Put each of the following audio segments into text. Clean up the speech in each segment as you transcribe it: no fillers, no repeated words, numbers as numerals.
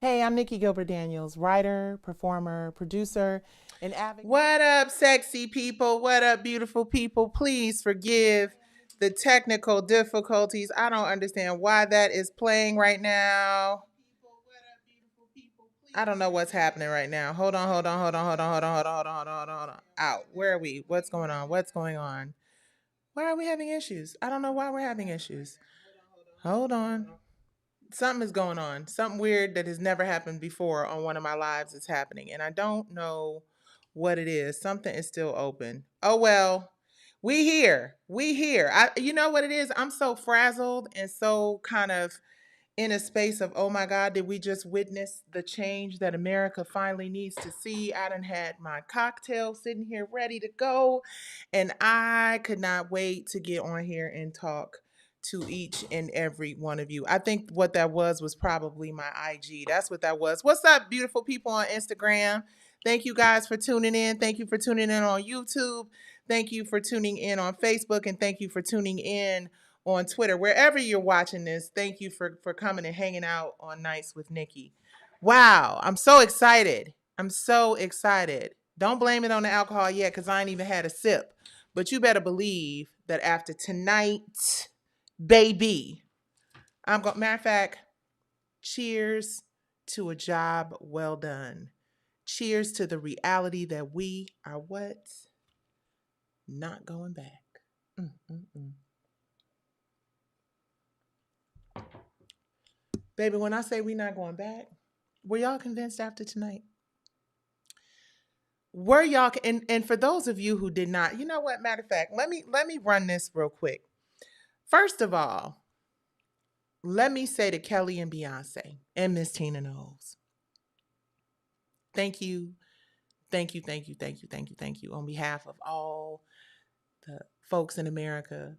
Hey, I'm Nikki Gilbert Daniels, writer, performer, producer, and advocate. What up, sexy people? What up, beautiful people? Please forgive the technical difficulties. I don't understand why that is playing right now. I don't know what's happening right now. Hold on. Out. Where are we? What's going on? Why are we having issues? I don't know why we're having issues. Hold on. Something is going on. Something weird that has never happened before on one of my lives is happening. And I don't know what it is. Something is still open. Oh, well, we here. You know what it is? I'm so frazzled and so kind of in a space of, oh my God, did we just witness the change that America finally needs to see? I done had my cocktail sitting here ready to go. And I could not wait to get on here and talk to each and every one of you. I think what that was probably my IG. That's what that was. What's up, beautiful people on Instagram? Thank you guys for tuning in. Thank you for tuning in on YouTube. Thank you for tuning in on Facebook. And thank you for tuning in on Twitter. Wherever you're watching this, thank you for coming and hanging out on Nights with Nikki. Wow, I'm so excited. Don't blame it on the alcohol yet, because I ain't even had a sip. But you better believe that after tonight, baby, matter of fact, cheers to a job well done. Cheers to the reality that we are what? Not going back. Baby, when I say we not going back, were y'all convinced after tonight? Were y'all, and for those of you who did not, you know what, matter of fact, let me run this real quick. First of all, let me say to Kelly and Beyonce and Miss Tina Knowles, thank you on behalf of all the folks in America,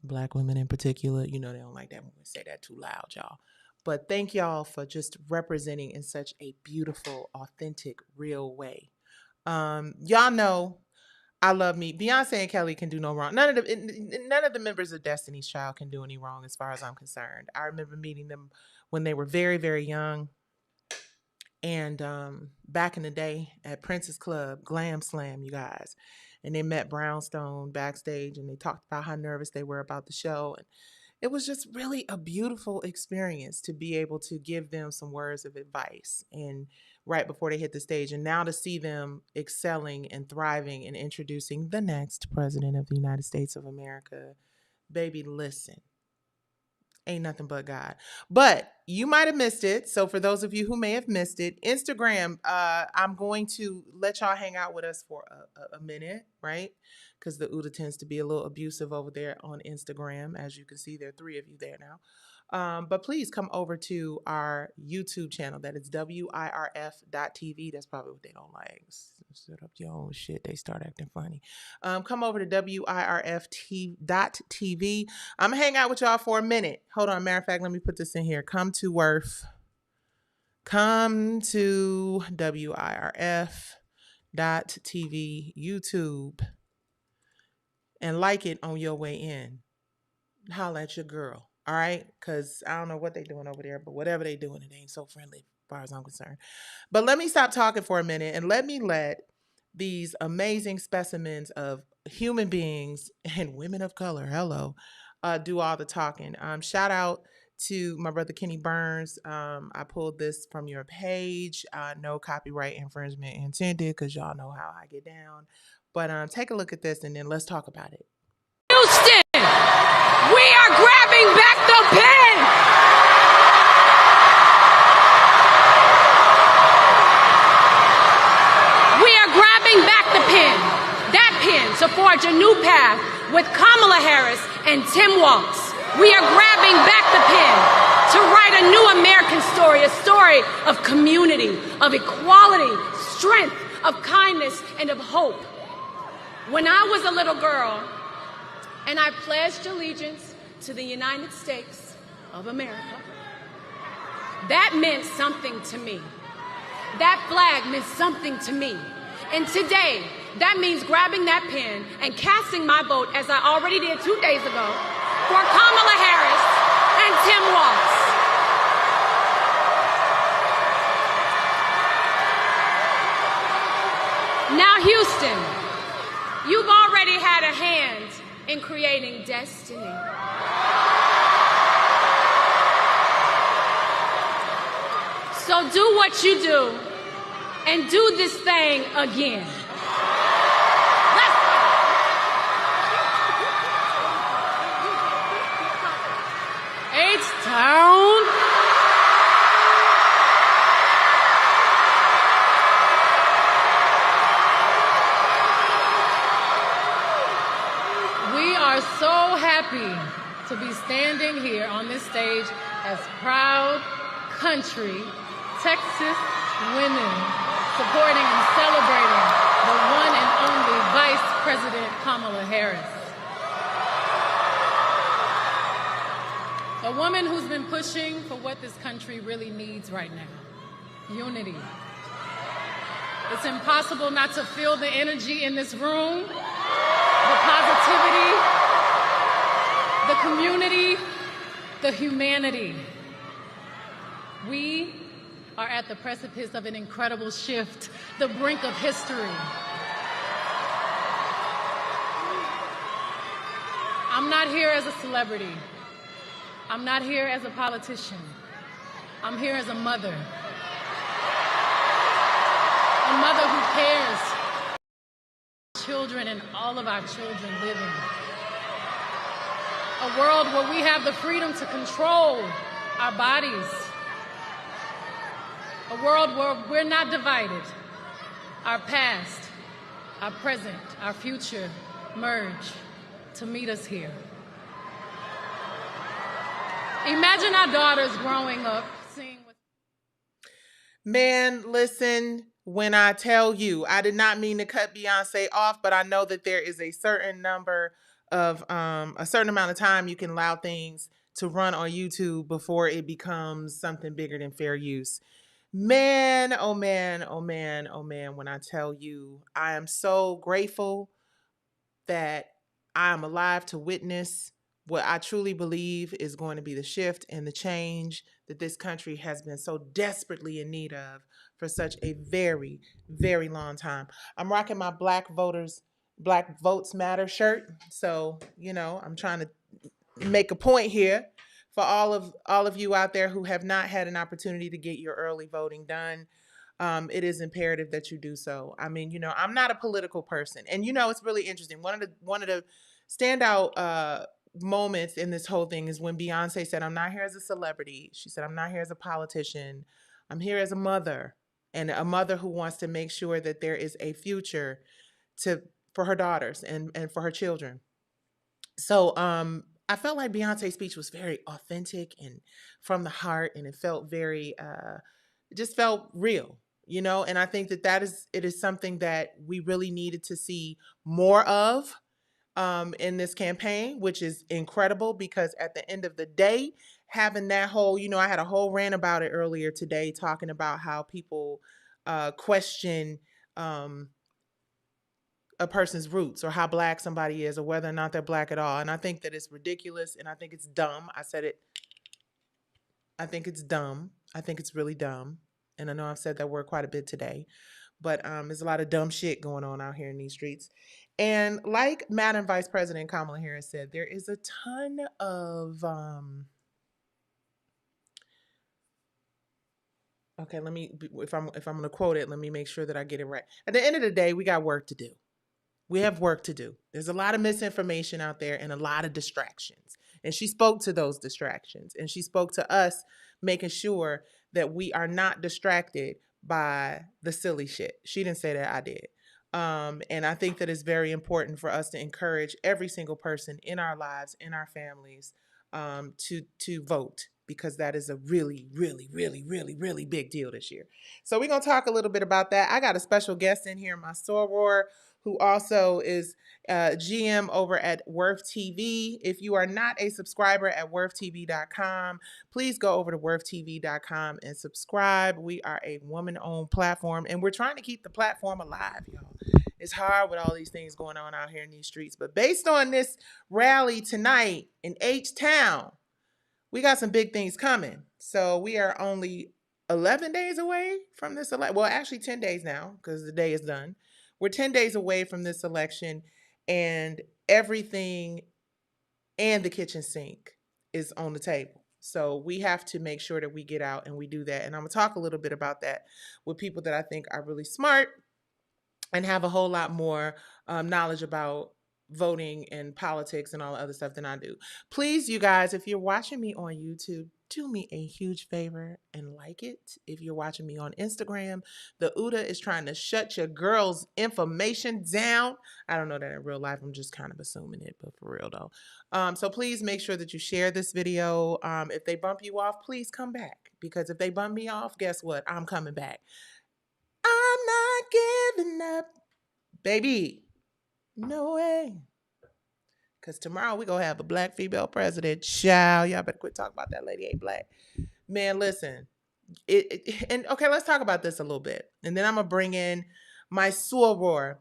Black women in particular. You know they don't like that when we say that too loud, y'all. But thank y'all for just representing in such a beautiful, authentic, real way. Y'all know I love me. Beyonce and Kelly can do no wrong. None of the members of Destiny's Child can do any wrong as far as I'm concerned. I remember meeting them when they were very, very young. And back in the day at Prince's Club, Glam Slam, you guys. And they met Brownstone backstage and they talked about how nervous they were about the show. And it was just really a beautiful experience to be able to give them some words of advice and right before they hit the stage. And now to see them excelling and thriving and introducing the next president of the United States of America. Baby, listen. Ain't nothing but God. But you might have missed it. So for those of you who may have missed it, Instagram, I'm going to let y'all hang out with us for a minute, right? Because the UDA tends to be a little abusive over there on Instagram. As you can see, there are 3 of you there now. But please come over to our YouTube channel. That is wirf.tv. That's probably what they don't like. Set up your own shit. They start acting funny. Come over to wirf.tv. I'm going to hang out with y'all for a minute. Hold on. Matter of fact, let me put this in here. Come to wirf.tv YouTube and like it on your way in. Holla at your girl. All right, because I don't know what they're doing over there, but whatever they're doing, it ain't so friendly as far as I'm concerned. But let me stop talking for a minute and let these amazing specimens of human beings and women of color, do all the talking. Shout out to my brother Kenny Burns. I pulled this from your page. No copyright infringement intended, because y'all know how I get down. But take a look at this and then let's talk about it. Houston, we are grabbing back the pen. We are grabbing back the pen. That pen to forge a new path with Kamala Harris and Tim Walz. We are grabbing back the pen to write a new American story, a story of community, of equality, strength, of kindness, and of hope. When I was a little girl, and I pledged allegiance to the United States of America, that meant something to me. That flag meant something to me. And today, that means grabbing that pen and casting my vote, as I already did 2 days ago, for Kamala Harris and Tim Walz. Now, Houston, you've already had a hand in creating destiny. So do what you do and do this thing again. Let's go. H-Town. We are so happy to be standing here on this stage as proud country Texas women supporting and celebrating the one and only Vice President Kamala Harris. A woman who's been pushing for what this country really needs right now: unity. It's impossible not to feel the energy in this room, the positivity, the community, the humanity. We are at the precipice of an incredible shift, the brink of history. I'm not here as a celebrity. I'm not here as a politician. I'm here as a mother. A mother who cares for children and all of our children living. A world where we have the freedom to control our bodies. A world where we're not divided. Our past, our present, our future merge to meet us here. Imagine our daughters growing up seeing what... Man, listen, when I tell you, I did not mean to cut Beyonce off, but I know that there is a certain number of, a certain amount of time you can allow things to run on YouTube before it becomes something bigger than fair use. Man, oh man, oh man, oh man, when I tell you, I am so grateful that I am alive to witness what I truly believe is going to be the shift and the change that this country has been so desperately in need of for such a very, very long time. I'm rocking my Black Votes Matter shirt. So, you know, I'm trying to make a point here for all of you out there who have not had an opportunity to get your early voting done. It is imperative that you do so. I mean, you know, I'm not a political person, and you know, it's really interesting. One of the standout moments in this whole thing is when Beyonce said, "I'm not here as a celebrity." She said, "I'm not here as a politician. I'm here as a mother, and a mother who wants to make sure that there is a future for her daughters and for her children." So I felt like Beyonce's speech was very authentic and from the heart, and it felt very it just felt real, you know. And I think that it is something that we really needed to see more of in this campaign, which is incredible, because at the end of the day, having that whole, you know, I had a whole rant about it earlier today, talking about how people question a person's roots or how Black somebody is or whether or not they're Black at all. And I think that it's ridiculous, and I think it's dumb. I said it. I think it's dumb. I think it's really dumb. And I know I've said that word quite a bit today, but there's a lot of dumb shit going on out here in these streets. And like Madam Vice President Kamala Harris said, there is a ton of okay, let me, if I'm going to quote it, let me make sure that I get it right. At the end of the day, we got work to do. We have work to do. There's a lot of misinformation out there and a lot of distractions. And she spoke to those distractions, and she spoke to us making sure that we are not distracted by the silly shit. She didn't say that, I did. And I think that it's very important for us to encourage every single person in our lives, in our families, to vote, because that is a really, really, really, really, really big deal this year. So we're going to talk a little bit about that. I got a special guest in here, my soror, who also is GM over at Worth TV. If you are not a subscriber at worthtv.com, please go over to worthtv.com and subscribe. We are a woman-owned platform, and we're trying to keep the platform alive, y'all. It's hard with all these things going on out here in these streets. But based on this rally tonight in H-Town, we got some big things coming. So we are only 11 days away from this election. Well, actually 10 days now, because the day is done. we're 10 days away from this election, and everything and the kitchen sink is on the table. So we have to make sure that we get out and we do that. And I'm going to talk a little bit about that with people that I think are really smart and have a whole lot more knowledge about voting and politics and all the other stuff than I do. Please, you guys, if you're watching me on YouTube, do me a huge favor and like it. If you're watching me on Instagram, the UDA is trying to shut your girl's information down. I don't know that in real life. I'm just kind of assuming it, but for real though. So please make sure that you share this video. If they bump you off, please come back, because if they bump me off, guess what? I'm coming back. I'm not giving up, baby. No way. Because tomorrow we going to have a black female president. Child, y'all better quit talking about that lady ain't black. Man, listen. And okay, let's talk about this a little bit. And then I'm going to bring in my soror.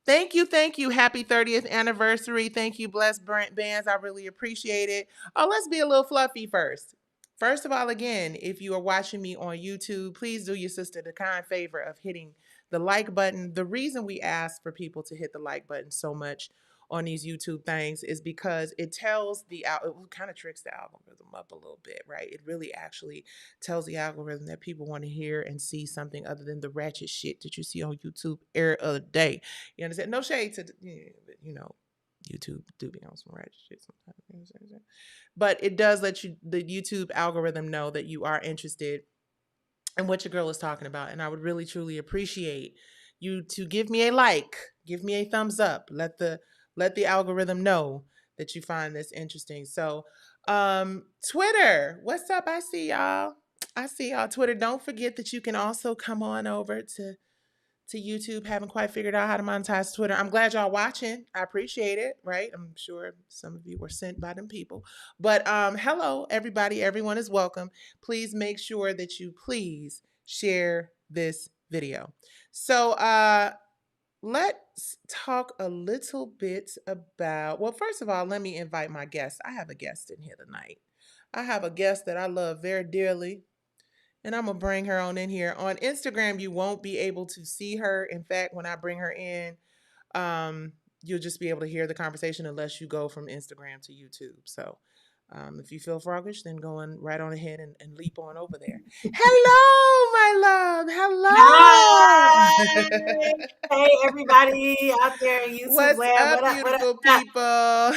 Thank you. Happy 30th anniversary. Thank you, Blessed Bands. I really appreciate it. Oh, let's be a little fluffy first. First of all, again, if you are watching me on YouTube, please do your sister the kind favor of hitting the like button. The reason we ask for people to hit the like button so much on these YouTube things is because it tells it kind of tricks the algorithm up a little bit, right? It really actually tells the algorithm that people want to hear and see something other than the ratchet shit that you see on YouTube every other day. You understand? No shade to, YouTube do be on some ratchet shit sometimes. But it does let the YouTube algorithm know that you are interested in what your girl is talking about. And I would really, truly appreciate you to give me a like, give me a thumbs up. Let the algorithm know that you find this interesting. So, Twitter, what's up? I see y'all. Twitter. Don't forget that you can also come on over to YouTube. Haven't quite figured out how to monetize Twitter. I'm glad y'all watching. I appreciate it, right? I'm sure some of you were sent by them people. But hello, everybody. Everyone is welcome. Please make sure that you please share this video. So let's talk a little bit about, well, first of all, let me invite my guest. I have a guest in here tonight. I have a guest that I love very dearly. And I'm going to bring her on in here. On Instagram, you won't be able to see her. In fact, when I bring her in, you'll just be able to hear the conversation unless you go from Instagram to YouTube. So if you feel froggish, then go right on ahead and leap on over there. Hello, my love. Hello. Hi. Hey, everybody out there in YouTube What's land. up, beautiful people?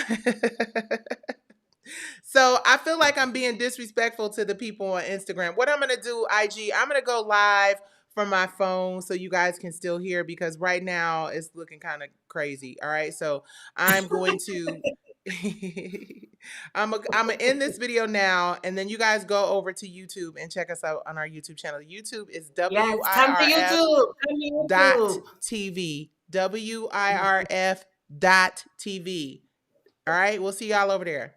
So I feel like I'm being disrespectful to the people on Instagram. What I'm going to do, IG, I'm going to go live from my phone so you guys can still hear, because right now it's looking kind of crazy. All right. So I'm going to, I'm going to end this video now, and then you guys go over to YouTube and check us out on our YouTube channel. YouTube is WIRF.TV. WIRF.TV. All right. We'll see y'all over there.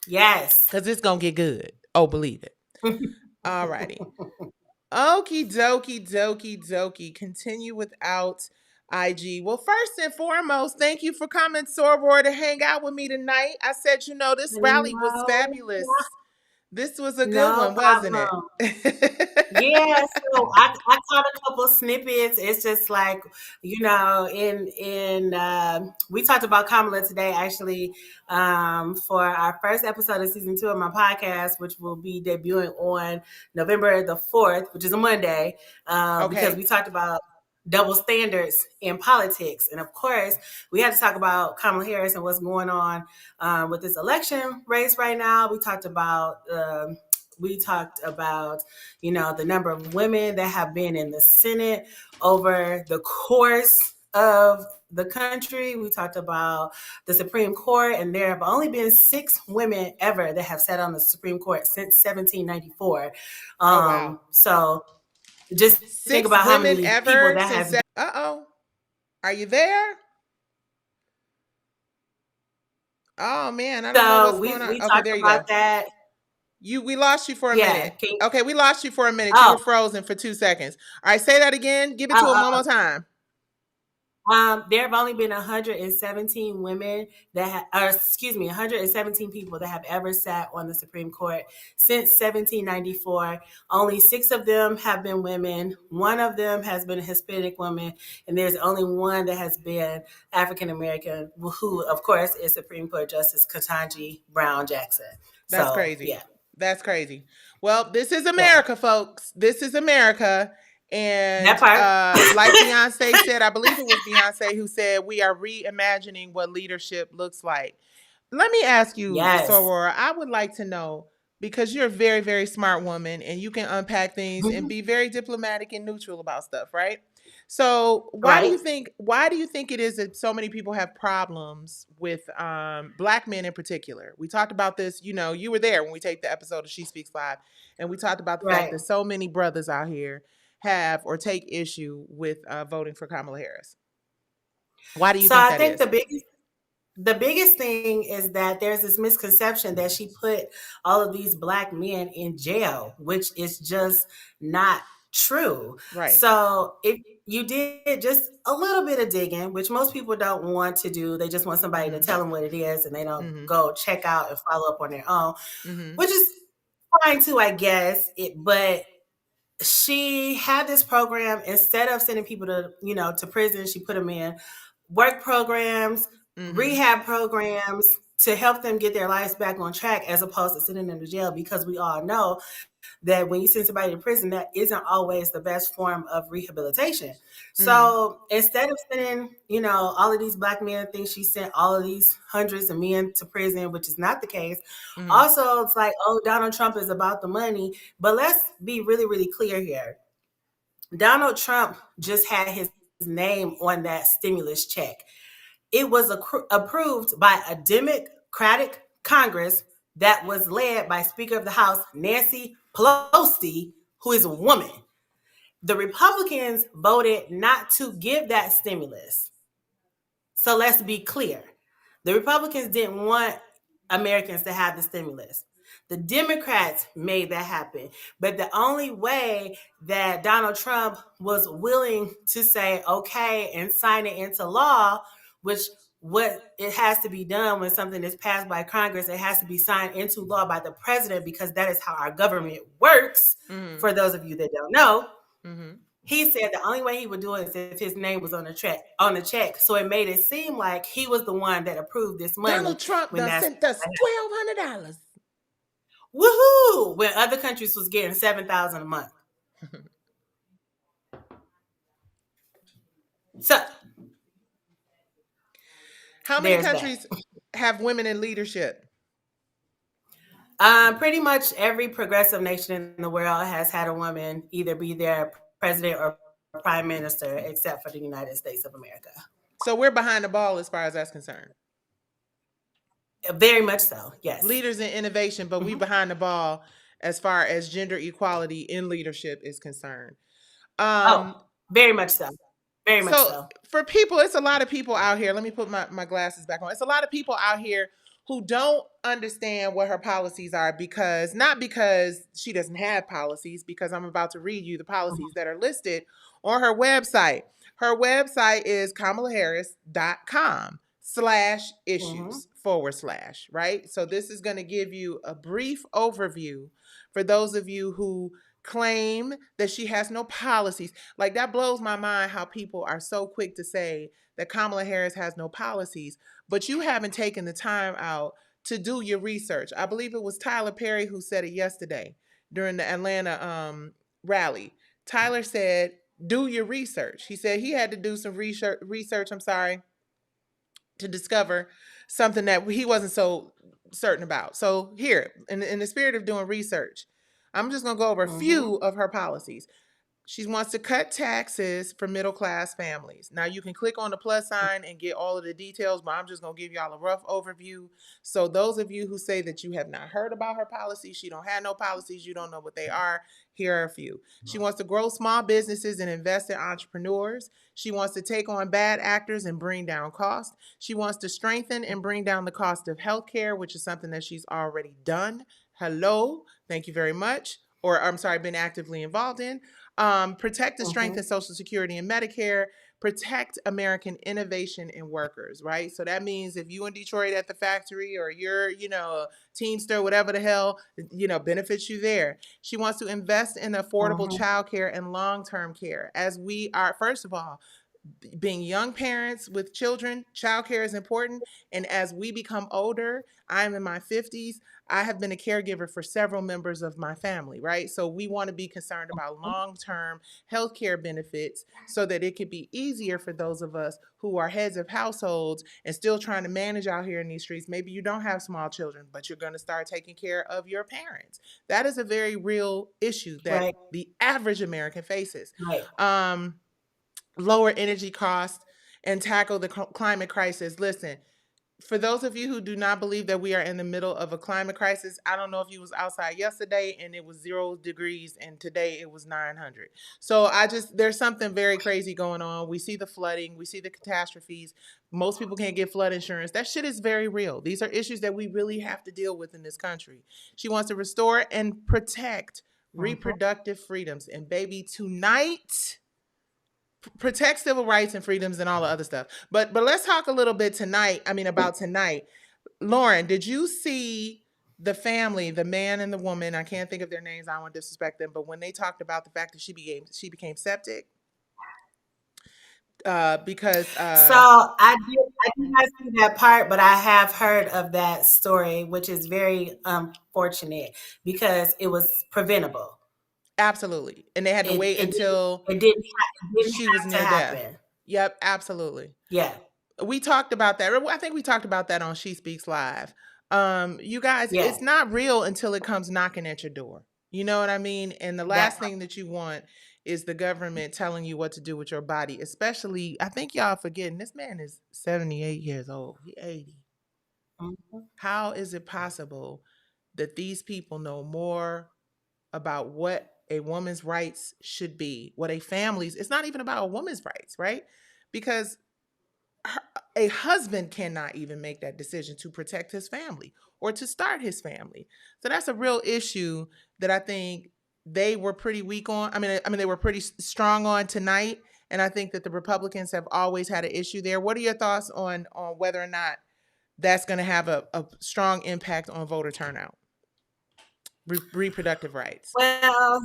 Yes. Because it's going to get good. Oh, believe it. All righty. Okie dokie. Continue without IG. Well, first and foremost, thank you for coming, Soror, to hang out with me tonight. I said, this rally was fabulous. This was a good one, wasn't it? Yeah, so I caught a couple of snippets. It's just like, we talked about Kamala today, actually, for our first episode of season 2 of my podcast, which will be debuting on November the 4th, which is a Monday, because we talked about double standards in politics. And of course, we had to talk about Kamala Harris and what's going on with this election race right now. We talked about the number of women that have been in the Senate over the course of the country. We talked about the Supreme Court, and there have only been 6 women ever that have sat on the Supreme Court since 1794. Wow. So just think about how many people that have. Uh-oh. Are you there? Oh, man. I don't know what's going on. We talked about that. We lost you for a minute. Okay, we lost you for a minute. You were frozen for 2 seconds. All right, say that again. Give it to him one more time. There have only been 117 women that, 117 people that have ever sat on the Supreme Court since 1794. Only 6 of them have been women. 1 of them has been a Hispanic woman, and there's only 1 that has been African American, who, of course, is Supreme Court Justice Ketanji Brown Jackson. That's so, crazy. Yeah. That's crazy. Well, this is America, folks. This is America. And like Beyonce said, I believe it was Beyonce who said, we are reimagining what leadership looks like. Let me ask you, Sorora, I would like to know, because you're a very, very smart woman and you can unpack things and be very diplomatic and neutral about stuff, right? So why do you think it is that so many people have problems with Black men in particular? We talked about this, you were there when we taped the episode of She Speaks Live, and we talked about the fact that so many brothers out here have or take issue with voting for Kamala Harris. Why do you think that is? The biggest thing is that there's this misconception that she put all of these Black men in jail, which is just not true. Right. So if you did just a little bit of digging, which most people don't want to do, they just want somebody to tell them what it is, and they don't go check out and follow up on their own, which is fine too, I guess. But she had this program. Instead of sending people to prison, she put them in work programs, rehab programs to help them get their lives back on track, as opposed to sending them to jail, because we all know that when you send somebody to prison, that isn't always the best form of rehabilitation. So instead of sending, all of these Black men, I think she sent all of these hundreds of men to prison, which is not the case. Also, it's like, Donald Trump is about the money. But let's be really, really clear here. Donald Trump just had his name on that stimulus check. It was approved by a Democratic Congress that was led by Speaker of the House, Nancy Pelosi, who is a woman. The Republicans voted not to give that stimulus. So let's be clear. The Republicans didn't want Americans to have the stimulus. The Democrats made that happen. But the only way that Donald Trump was willing to say, okay, and sign it into law, which what it has to be done when something is passed by Congress, it has to be signed into law by the president, because that is how our government works. For those of you that don't know, he said the only way he would do it is if his name was on the check. So it made it seem like he was the one that approved this money. Donald Trump sent us $1,200. Woohoo! When other countries was getting $7,000 a month. So, how many countries have women in leadership? Pretty much every progressive nation in the world has had a woman either be their president or prime minister, except for the United States of America. So we're behind the ball as far as that's concerned. Very much so, yes. Leaders in innovation, but we behind the ball as far as gender equality in leadership is concerned. Very much so. Very much so. For people, it's a lot of people out here. Let me put my glasses back on. It's a lot of people out here who don't understand what her policies are, not because she doesn't have policies, because I'm about to read you the policies that are listed on her website. Her website is kamalaharris.com/issues/ right? So this is going to give you a brief overview for those of you who claim that she has no policies. Like, that blows my mind how people are so quick to say that Kamala Harris has no policies, but you haven't taken the time out to do your research. I believe it was Tyler Perry who said it yesterday during the Atlanta rally. Tyler said, do your research. He said he had to do some research, to discover something that he wasn't so certain about. So here, in the spirit of doing research, I'm just going to go over a few of her policies. She wants to cut taxes for middle-class families. Now, you can click on the plus sign and get all of the details, but I'm just going to give y'all a rough overview. So those of you who say that you have not heard about her policies, she don't have no policies, you don't know what they are, here are a few. She wants to grow small businesses and invest in entrepreneurs. She wants to take on bad actors and bring down costs. She wants to strengthen and bring down the cost of healthcare, which is something that she's already done. Hello, thank you very much. Been actively involved in. Protect and strengthen Social Security and Medicare, protect American innovation and workers, right? So that means if you in Detroit at the factory, or you're, a Teamster, whatever the hell, benefits you there. She wants to invest in affordable childcare and long-term care, as we are, first of all, being young parents with children, childcare is important. And as we become older, I'm in my 50s. I have been a caregiver for several members of my family, right? So we want to be concerned about long-term healthcare benefits so that it could be easier for those of us who are heads of households and still trying to manage out here in these streets. Maybe you don't have small children, but you're going to start taking care of your parents. That is a very real issue that the average American faces. Lower energy costs and tackle the climate crisis. Listen, for those of you who do not believe that we are in the middle of a climate crisis, I don't know if you was outside yesterday and it was 0 degrees and today it was 900. So there's something very crazy going on. We see the flooding, we see the catastrophes. Most people can't get flood insurance. That shit is very real. These are issues that we really have to deal with in this country. She wants to restore and protect reproductive freedoms. And baby, tonight, protect civil rights and freedoms and all the other stuff. But let's talk a little bit about tonight. Lauren, did you see the family, the man and the woman? I can't think of their names. I don't want to disrespect them. But when they talked about the fact that she became septic, because so I did not see that part, but I have heard of that story, which is very unfortunate because it was preventable. Absolutely. And they had to wait until she was near death. Yep, absolutely. Yeah. We talked about that. I think we talked about that on She Speaks Live. You guys, it's not real until it comes knocking at your door. You know what I mean? And the last thing that you want is the government telling you what to do with your body, especially, I think y'all forgetting, this man is 78 years old. He's 80. How is it possible that these people know more about what a woman's rights should be, what a family's, it's not even about a woman's rights, right? Because a husband cannot even make that decision to protect his family or to start his family. So that's a real issue that I think they were pretty weak on. I mean, they were pretty strong on tonight. And I think that the Republicans have always had an issue there. What are your thoughts on whether or not that's going to have a strong impact on voter turnout? Reproductive rights. Well,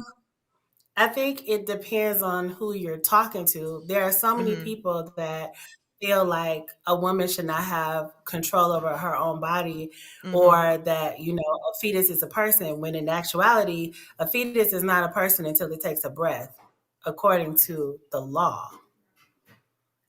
I think it depends on who you're talking to. There are so many people that feel like a woman should not have control over her own body, or that, a fetus is a person, when in actuality, a fetus is not a person until it takes a breath, according to the law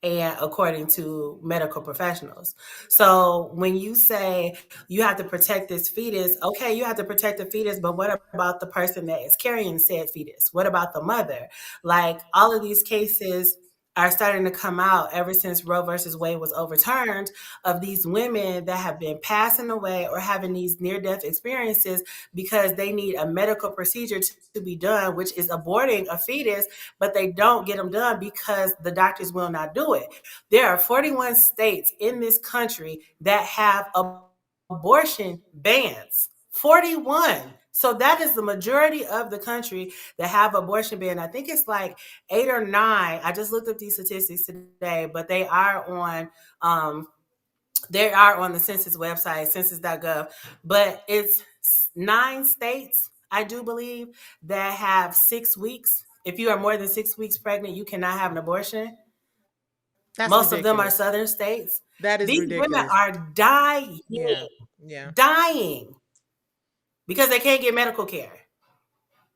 and according to medical professionals. So when you say you have to protect this fetus, okay, you have to protect the fetus, but what about the person that is carrying said fetus? What about the mother? Like, all of these cases are starting to come out ever since Roe versus Wade was overturned, of these women that have been passing away or having these near-death experiences because they need a medical procedure to be done, which is aborting a fetus, but they don't get them done because the doctors will not do it. There are 41 states in this country that have abortion bans. 41. So that is the majority of the country that have abortion ban. I think it's like 8 or 9. I just looked up these statistics today, but they are on the census website, census.gov. But it's 9 states, I do believe, that have 6 weeks. If you are more than 6 weeks pregnant, you cannot have an abortion. That's Most ridiculous. of them are southern states. That is These ridiculous. women are dying. Yeah. Dying. Because they can't get medical care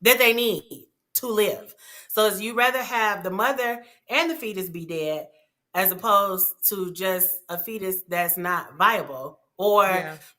that they need to live. So you rather have the mother and the fetus be dead as opposed to just a fetus that's not viable. Or,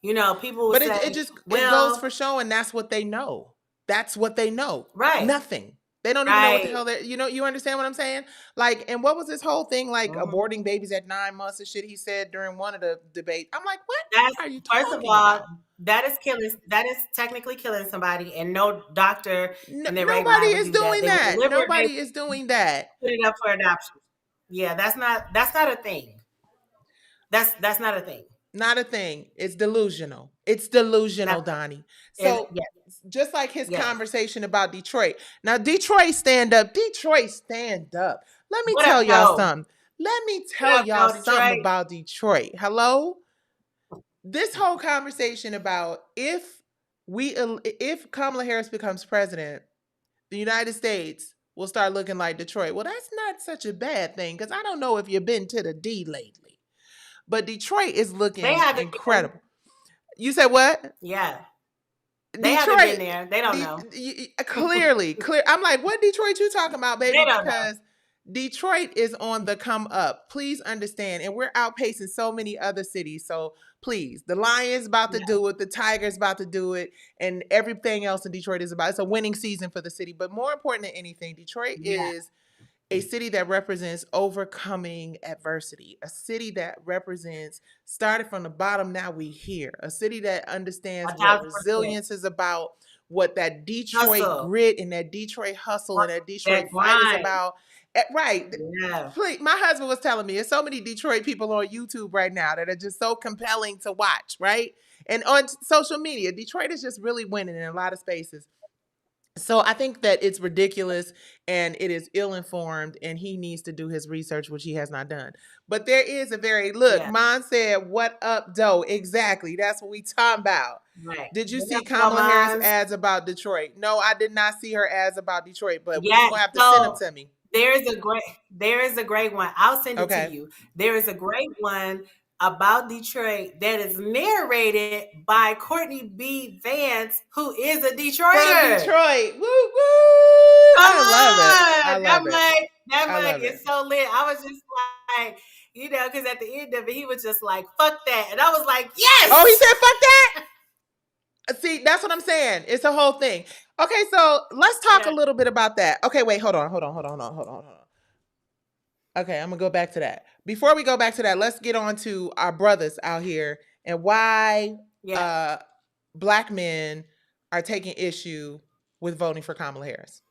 people would say, it goes for showing that's what they know. That's what they know. Right. Nothing. They don't even know what the hell they're, you understand what I'm saying? Like, and what was this whole thing, like aborting babies at 9 months and shit he said during one of the debates? I'm like, what are you talking about? First of all, that is killing. That is technically killing somebody, and no doctor in their right mind nobody is doing that. Nobody is doing that. Put it up for adoption. Yeah, that's not a thing. That's not a thing. Not a thing. It's delusional. It's delusional, Donnie. So just like his conversation about Detroit. Now, Detroit stand up. Detroit stand up. Let me tell y'all something. Let me tell y'all something Detroit. about Detroit. Hello? This whole conversation about if Kamala Harris becomes president, the United States will start looking like Detroit. Well, that's not such a bad thing because I don't know if you've been to the D lately, but Detroit is They looking haven't incredible. been. You said what? Yeah. They Detroit, haven't been there. They don't know. Clearly. I'm like, what Detroit you talking about, baby? They don't know. Because Detroit is on the come up. Please understand. And we're outpacing so many other cities. So please, the Lions about to do it, the Tigers about to do it, and everything else in Detroit is about. It's a winning season for the city. But more important than anything, Detroit is a city that represents overcoming adversity, a city that represents started from the bottom, now we here, a city that understands what 1,000%. resilience is about, what that Detroit Hustle. grit and that Detroit hustle and that Detroit That fight is grind. about. Right. Yeah. Please, my husband was telling me there's so many Detroit people on YouTube right now that are just so compelling to watch, right? And on social media, Detroit is just really winning in a lot of spaces. So I think that it's ridiculous and it is ill-informed and he needs to do his research, which he has not done. But there is a very, look, Mon said, what up, doe? Exactly. That's what we talking about. Right. Did you see Kamala Harris ads about Detroit? No, I did not see her ads about Detroit, but you're going to have to send them to me. There is a great one. I'll send it to you. There is a great one about Detroit that is narrated by Courtney B. Vance, who is a Detroiter. From Detroit. Woo, woo. I love it. That mic is so lit. I was just like, because at the end of it, he was just like, fuck that. And I was like, yes. Oh, he said, fuck that? See, that's what I'm saying. It's a whole thing. Okay, so let's talk a little bit about that. Okay, wait, hold on. Okay, I'm gonna go back to that. Before we go back to that, let's get on to our brothers out here and why Black men are taking issue with voting for Kamala Harris.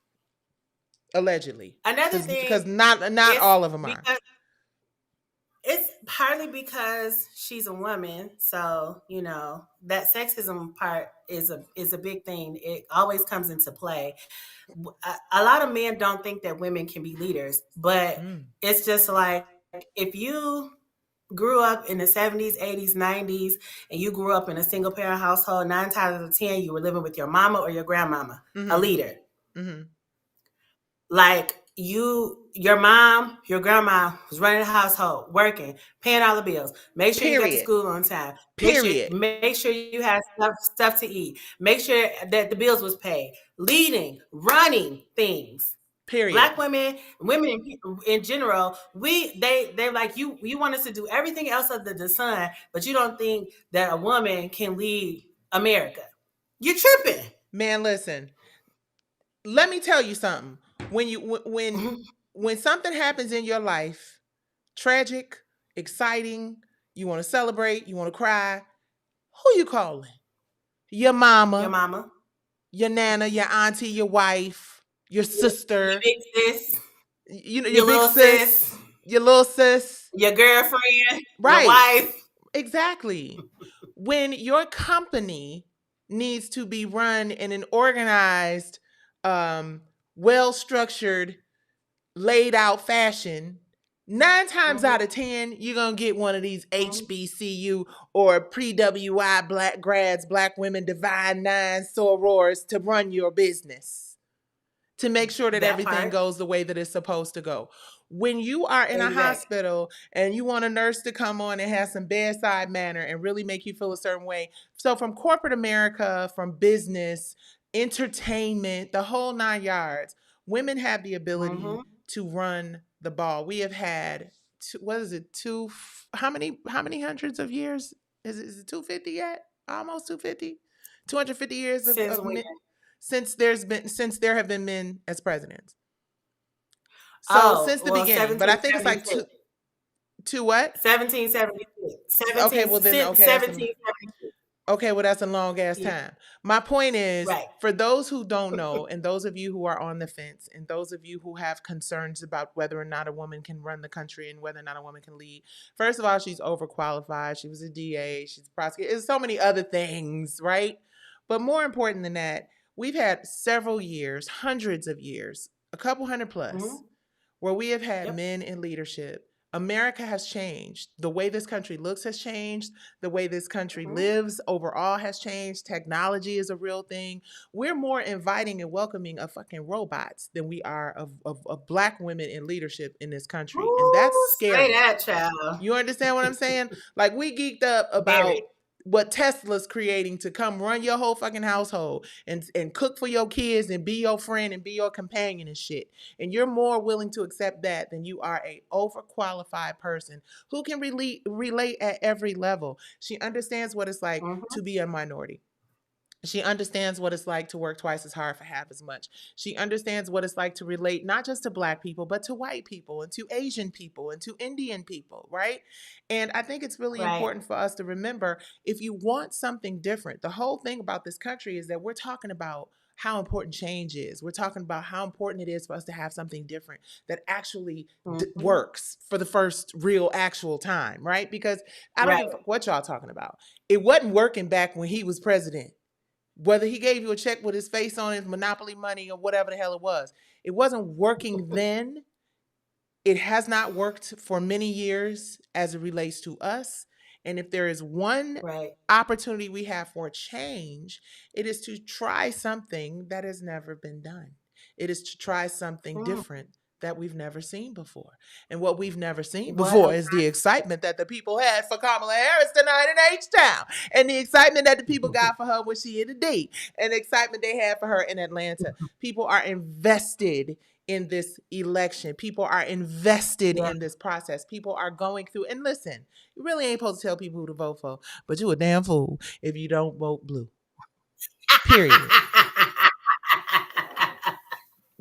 Allegedly. Another thing, because not all of them are. It's partly because she's a woman, so that sexism part is a big thing. It always comes into play. A lot of men don't think that women can be leaders, but it's just like if you grew up in the 70s, 80s, 90s, and you grew up in a single parent household, 9 times out of 10 you were living with your mama or your grandmama, a leader. Mm-hmm. Like your mom, your grandma was running the household, working, paying all the bills. Make sure you get to school on time. Make sure you had stuff to eat. Make sure that the bills was paid. Leading, running things. Period. Black women in general, they're like, you want us to do everything else under the sun, but you don't think that a woman can lead America. You're tripping. Man, listen. Let me tell you something. When something happens in your life, tragic, exciting, you want to celebrate, you want to cry, who you calling? Your mama, your nana, your auntie, your wife, your sister, your big sis, your big sis, your little sis, your girlfriend, right? Your wife. Exactly. When your company needs to be run in an organized, well-structured, laid out fashion, 9 times out of 10, you're going to get one of these HBCU or pre-WI black grads, black women, Divine Nine sorors to run your business, to make sure that everything goes the way that it's supposed to go. When you are in a hospital and you want a nurse to come on and have some bedside manner and really make you feel a certain way. So from corporate America, from business, entertainment, the whole 9 yards, women have the ability to run the ball. We have had, how many hundreds of years? Is it 250 yet? Almost 250? 250 years of men, since there have been men as presidents. So since the beginning, but I think it's like two what? 1776. Okay, well then, 1776. Okay, well, that's a long ass time. My point is, for those who don't know, and those of you who are on the fence, and those of you who have concerns about whether or not a woman can run the country and whether or not a woman can lead, first of all, she's overqualified. She was a DA. She's a prosecutor. There's so many other things, right? But more important than that, we've had several years, hundreds of years, a couple hundred plus, where we have had men in leadership America has changed. The way this country looks has changed. The way this country lives overall has changed. Technology is a real thing. We're more inviting and welcoming of fucking robots than we are of Black women in leadership in this country. And that's Ooh, say scary. that, child. You understand what I'm saying? Like, we geeked up Very. about what Tesla's creating to come run your whole fucking household and cook for your kids and be your friend and be your companion and shit. And you're more willing to accept that than you are a overqualified person who can relate at every level. She understands what it's like to be a minority. She understands what it's like to work twice as hard for half as much. She understands what it's like to relate not just to Black people, but to white people and to Asian people and to Indian people, right? And I think it's really important for us to remember, if you want something different, the whole thing about this country is that we're talking about how important change is. We're talking about how important it is for us to have something different that actually works for the first real actual time, right? Because I don't give a fuck what y'all talking about. It wasn't working back when he was president. Whether he gave you a check with his face on it, Monopoly money, or whatever the hell it wasn't working then. It has not worked for many years as it relates to us. And if there is one opportunity we have for change, it is to try something that has never been done. It is to try something different that we've never seen before. And what we've never seen before is the excitement that the people had for Kamala Harris tonight in H-Town, and the excitement that the people got for her when she hit a date, and the excitement they had for her in Atlanta. People are invested in this election. People are invested in this process. People are going through, and listen, you really ain't supposed to tell people who to vote for, but you a damn fool if you don't vote blue. Period.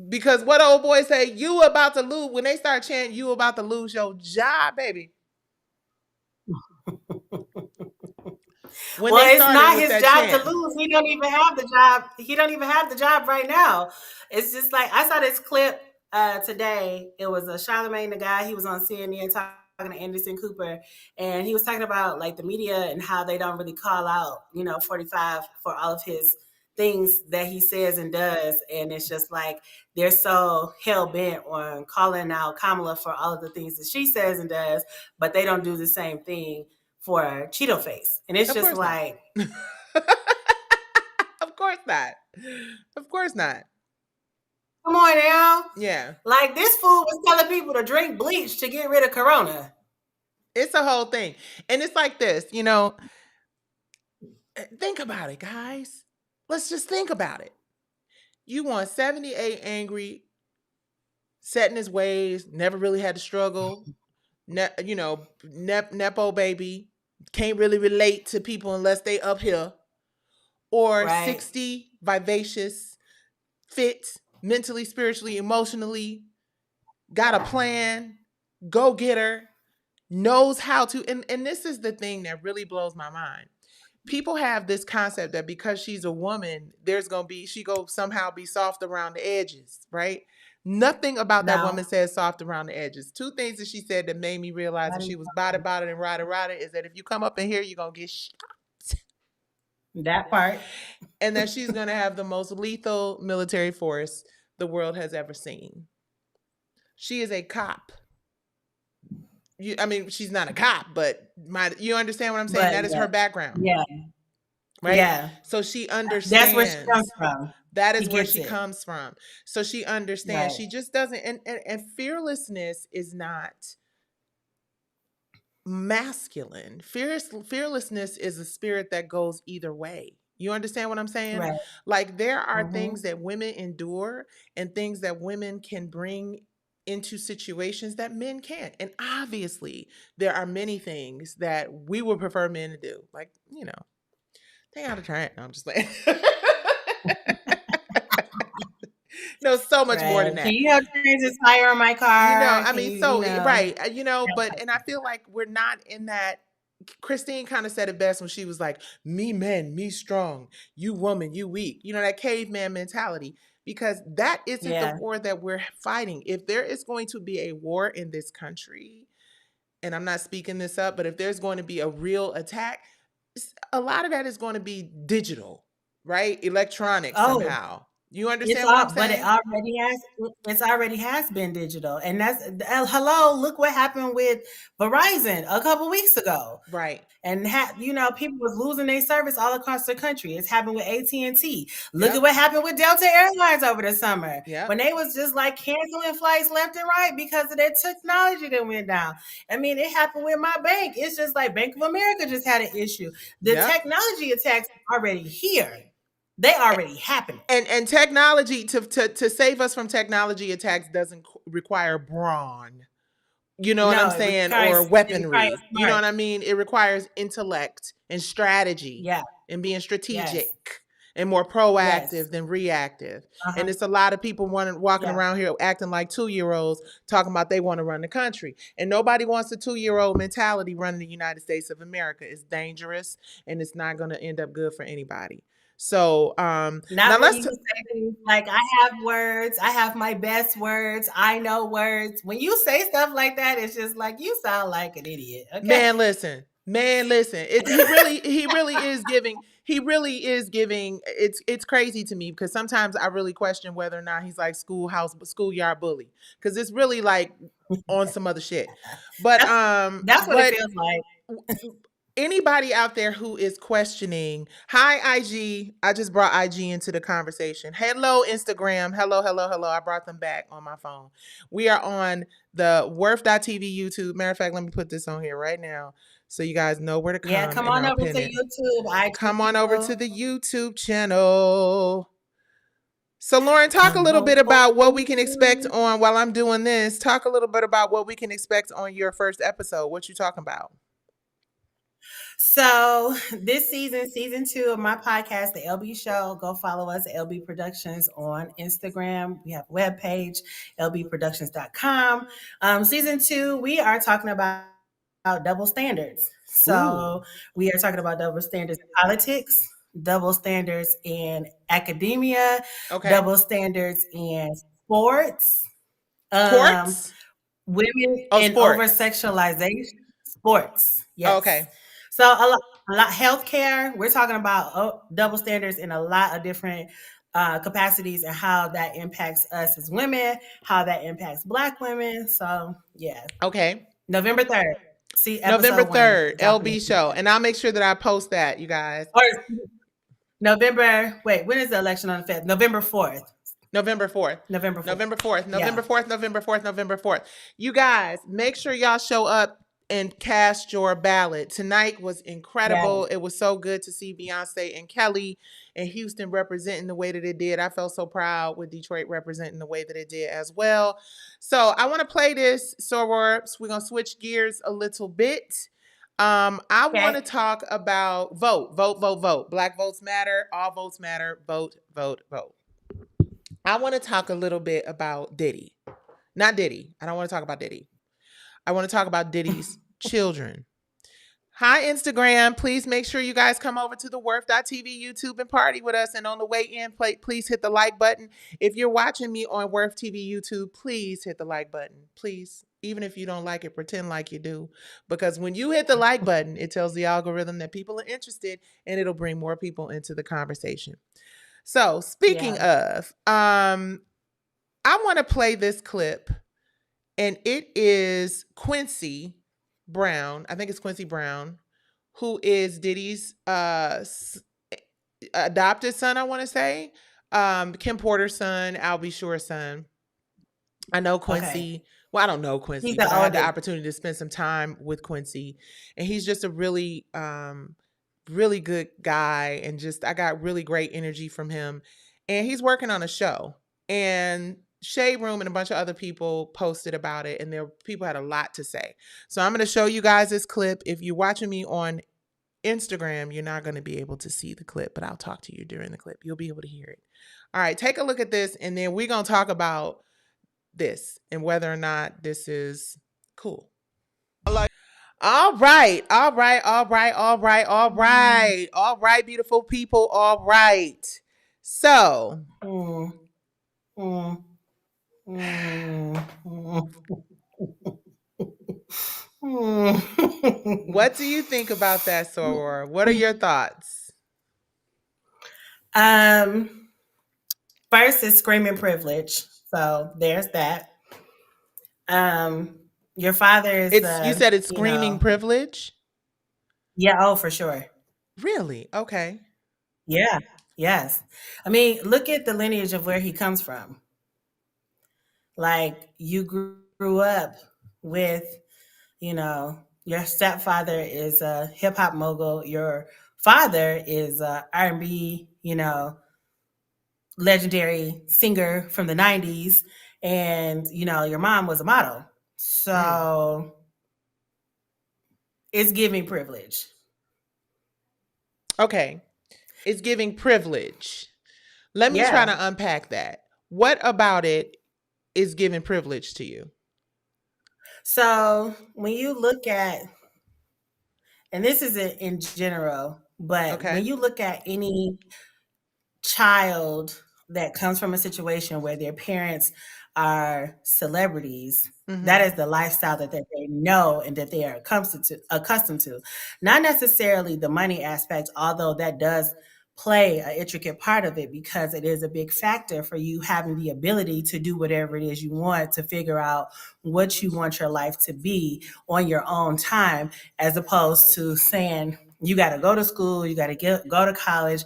Because what old boy say, you about to lose, when they start chanting, you about to lose your job, baby. Well, it's not his job to lose. He don't even have the job. He don't even have the job right now. It's just like, I saw this clip today. It was a Charlemagne, the guy, he was on CNN talking to Anderson Cooper, and he was talking about like the media and how they don't really call out, 45 for all of his things that he says and does. And it's just like, they're so hell-bent on calling out Kamala for all of the things that she says and does, but they don't do the same thing for Cheeto Face. And it's just like... Of course not. Of course not. Come on now. Yeah. Like, this fool was telling people to drink bleach to get rid of corona. It's a whole thing. And it's like this, think about it, guys. Let's just think about it. You want 78 angry, set in his ways, never really had to struggle, nepo baby, can't really relate to people unless they up here, or 60, vivacious, fit, mentally, spiritually, emotionally, got a plan, go-getter, knows how to, and this is the thing that really blows my mind. People have this concept that because she's a woman, she go somehow be soft around the edges, right? Nothing about that woman says soft around the edges. Two things that she said that made me realize that she was body and ride is that if you come up in here, you're going to get shot. That part. And that she's going to have the most lethal military force the world has ever seen. She is a cop. She's not a cop, but you understand what I'm saying? That is her background. Yeah. Right? Yeah. So she understands. That's where she comes from. That is where she comes from. So she understands. She just doesn't. And fearlessness is not masculine. Fearlessness is a spirit that goes either way. You understand what I'm saying? Right. Like, there are things that women endure and things that women can bring into situations that men can't. And obviously, there are many things that we would prefer men to do. Like, they gotta try it. No, I'm just like, no, so much more than that. Can you help change this tire on my car? Right. And I feel like we're not in that. Christine kind of said it best when she was like, me men, me strong, you woman, you weak. That caveman mentality. Because that isn't the war that we're fighting. If there is going to be a war in this country, and I'm not speaking this up, but if there's going to be a real attack, a lot of that is going to be digital, right? Electronic somehow. You understand what I'm But saying? it already has been digital, and that's hello. Look what happened with Verizon a couple weeks ago. Right. And people was losing their service all across the country. It's happened with AT&T. Look at Yep. what happened with Delta Airlines over the summer Yep. when they was just like canceling flights left and right because of their technology that went down. I mean, it happened with my bank. It's just like Bank of America just had an issue. The Yep. technology attacks are already here. They already happened. And technology to save us from technology attacks doesn't require brawn. You know what I'm saying? Or weaponry. You know what I mean? It requires intellect and strategy and being strategic and more proactive than reactive. And it's a lot of people walking around here acting like 2-year-olds talking about they want to run the country. And nobody wants a 2-year-old mentality running the United States of America. It's dangerous and it's not going to end up good for anybody. So now let's say things like I have words, I have my best words, I know words. When you say stuff like that, it's just like you sound like an idiot. Okay? Man, listen. He really is giving. It's crazy to me because sometimes I really question whether or not he's like schoolyard bully, because it's really like on some other shit. But that's what it feels like. Anybody out there who is questioning, hi IG, I just brought IG into the conversation. Hello Instagram, hello. I brought them back on my phone. We are on the Worth.tv YouTube. Matter of fact, let me put this on here right now so you guys know where to come. Yeah, come on over to YouTube. Come on over to the YouTube channel. So Lauren, talk a little bit about what we can expect on, while I'm doing this, talk a little bit about what we can expect on your first episode. What you talking about? So this season 2 of my podcast, The LB Show, go follow us at LB Productions on Instagram. We have a webpage, lbproductions.com. Season 2, we are talking about double standards. So we are talking about double standards in politics, double standards in academia, double standards in sports. Women and over-sexualization. Sports. Yes. Okay. So a lot healthcare. We're talking about double standards in a lot of different capacities and how that impacts us as women, how that impacts Black women. So yeah. Okay. November 3rd. See November 3rd, LB Show, and I'll make sure that I post that, you guys. Or November. Wait, when is the election on the 5th? November 4th. November 4th. November 4th. November 4th. November 4th. November 4th. November 4th. You guys, make sure y'all show up and cast your ballot. Tonight was incredible. It was so good to see Beyonce and Kelly and Houston representing the way that it did. I felt so proud with Detroit representing the way that it did as well. So I want to play this. So we're going to switch gears a little bit. I want to talk about vote. Black votes matter. All votes matter. Vote. I want to talk a little bit about Diddy. Not Diddy. I don't want to talk about Diddy. I want to talk about Diddy's children. Hi, Instagram. Please make sure you guys come over to the Worth.tv YouTube and party with us. And on the way in, please hit the like button. If you're watching me on Worth TV YouTube, please hit the like button. Please. Even if you don't like it, pretend like you do. Because when you hit the like button, it tells the algorithm that people are interested and it'll bring more people into the conversation. So speaking of, I want to play this clip. And it is Quincy Brown. I think it's Quincy Brown, who is Diddy's adopted son, I want to say. Kim Porter's son, Albie Shore's son. I know Quincy. Okay. Well, I don't know Quincy, but I had the opportunity to spend some time with Quincy. And he's just a really, really good guy. And just, I got really great energy from him. And he's working on a show. And Shade Room and a bunch of other people posted about it, and people had a lot to say. So I'm going to show you guys this clip. If you're watching me on Instagram, you're not going to be able to see the clip, but I'll talk to you during the clip. You'll be able to hear it. All right, take a look at this, and then we're going to talk about this and whether or not this is cool. All right, beautiful people. All right. So. What do you think about that, Soror? What are your thoughts? First is screaming privilege. So there's that. Your father is You said it's screaming privilege? Yeah, oh, for sure. Really? Okay. Yeah. Yes. I mean, look at the lineage of where he comes from. Like you grew up with, your stepfather is a hip hop mogul. Your father is a R&B, legendary singer from the 90s. And, your mom was a model. Mm. So it's giving privilege. Okay. It's giving privilege. Let me try Yeah. to unpack that. What about it is giving privilege to you? So when you look at, and this isn't in general, but Okay. when you look at any child that comes from a situation where their parents are celebrities, that is the lifestyle that they know and that they are accustomed to. Not necessarily the money aspect, although that does play an intricate part of it because it is a big factor for you having the ability to do whatever it is you want, to figure out what you want your life to be on your own time, as opposed to saying you got to go to school, you got to go to college,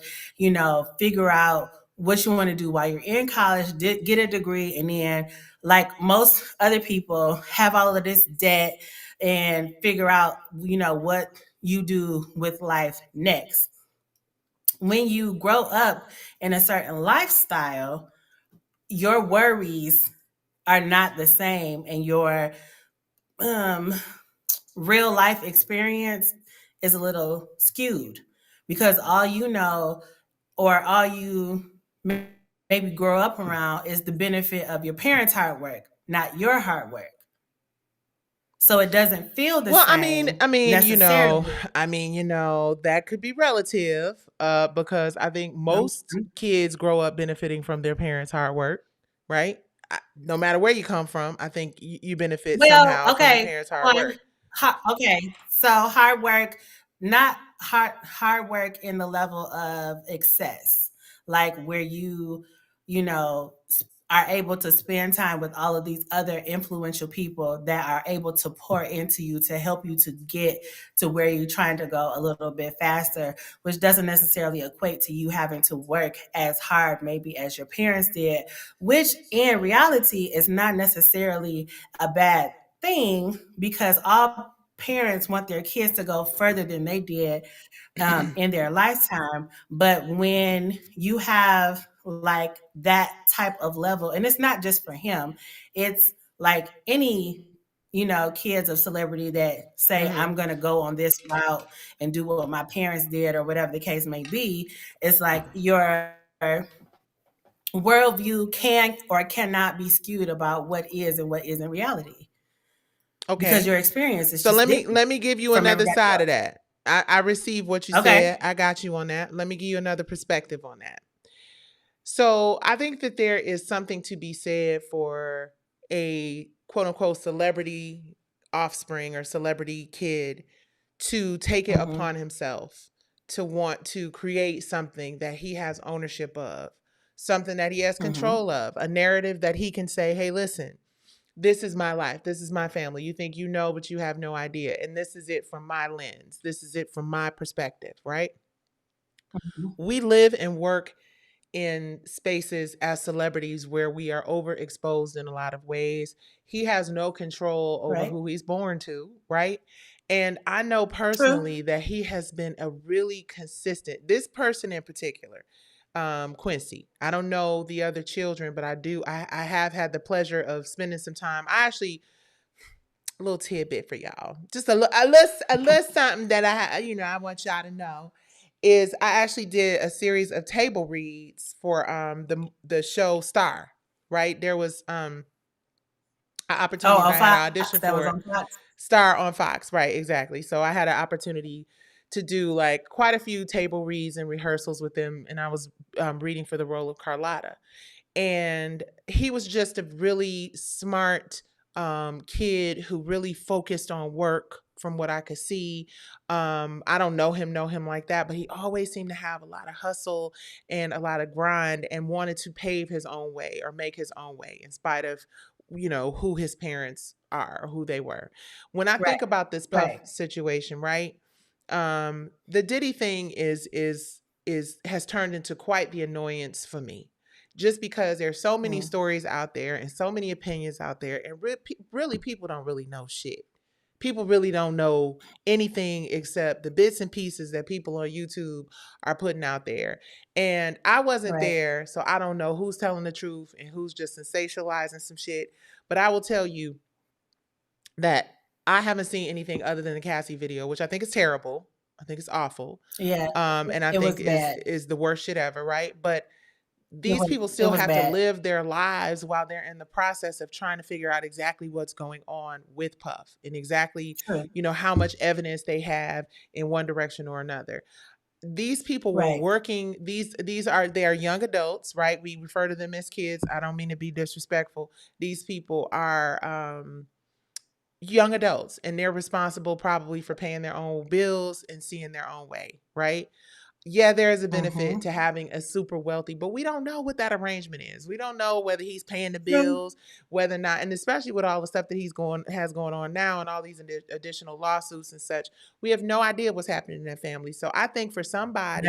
figure out what you want to do while you're in college, get a degree, and then, like most other people, have all of this debt and figure out, what you do with life next. When you grow up in a certain lifestyle, your worries are not the same, and your um, real life experience is a little skewed because all you know or all you maybe grow up around is the benefit of your parents' hard work, not your hard work. So it doesn't feel the Well, same necessarily. that could be relative, because I think most Mhm. kids grow up benefiting from their parents' hard work, right? No matter where you come from, I think you benefit Well, somehow from your okay, parents' hard fine. work. Okay, so hard work, not hard work in the level of excess, like where you know, are able to spend time with all of these other influential people that are able to pour into you to help you to get to where you're trying to go a little bit faster, which doesn't necessarily equate to you having to work as hard maybe as your parents did, which in reality is not necessarily a bad thing because all parents want their kids to go further than they did in their lifetime. But when you have like that type of level, and it's not just for him, it's like any kids of celebrity that say Mm-hmm. I'm going to go on this route and do what my parents did or whatever the case may be. It's like your worldview can or cannot be skewed about what is and what isn't reality because Okay. your experience is So just let different me give you from another everybody side of else. that. I received what you Okay. said. I got you on that. Let me give you another perspective on that. So I think that there is something to be said for a quote unquote celebrity offspring or celebrity kid to take it Mm-hmm. upon himself to want to create something that he has ownership of, something that he has Mm-hmm. control of, a narrative that he can say, hey, listen, this is my life. This is my family. You think you know, but you have no idea. And this is it from my lens. This is it from my perspective, right? We live and work in spaces as celebrities where we are overexposed in a lot of ways. He has no control over Right. who he's born to, right? And I know True. personally that he has been a really consistent, this person in particular, Quincy. I don't know the other children, but I have had the pleasure of spending some time. I actually, a little tidbit for y'all. Just a little something that I want y'all to know is I actually did a series of table reads for the show Star. Right, there was an Oh, opportunity that on I had to Fox. audition That was for on Fox. Star on Fox. Right, exactly. So I had an opportunity to do like quite a few table reads and rehearsals with them, and I was reading for the role of Carlotta, and he was just a really smart kid who really focused on work from what I could see. I don't know him like that, but he always seemed to have a lot of hustle and a lot of grind and wanted to pave his own way or make his own way in spite of, who his parents are or who they were. When I think about this Puff situation, right? The Diddy thing has turned into quite the annoyance for me. Just because there's so many stories out there and so many opinions out there, and really people don't really know shit. People really don't know anything except the bits and pieces that people on YouTube are putting out there. And I wasn't there, so I don't know who's telling the truth and who's just sensationalizing some shit. But I will tell you that I haven't seen anything other than the Cassie video, which I think is terrible. I think it's awful. Yeah. And I think is the worst shit ever, right? But these people still have to live their lives while they're in the process of trying to figure out exactly what's going on with Puff and exactly, how much evidence they have in one direction or another. These people were working. They are young adults, right? We refer to them as kids. I don't mean to be disrespectful. These people are young adults, and they're responsible probably for paying their own bills and seeing their own way, right? Yeah, there is a benefit to having a super wealthy, but we don't know what that arrangement is. We don't know whether he's paying the bills, whether or not, and especially with all the stuff that has going on now and all these additional lawsuits and such, we have no idea what's happening in that family. So I think for somebody,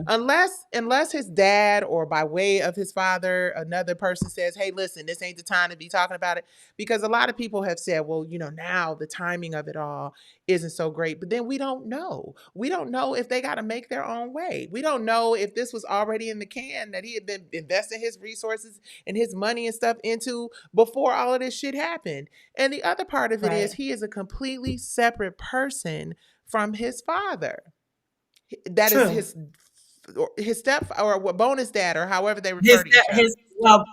unless his dad or by way of his father, another person says, hey, listen, this ain't the time to be talking about it. Because a lot of people have said, well, now the timing of it all isn't so great, but then we don't know. We don't know if they got to make their own way. We don't know if this was already in the can that he had been investing his resources and his money and stuff into before all of this shit happened. And the other part of it is he is a completely separate person from his father. That is his step or bonus dad or however they refer to each other.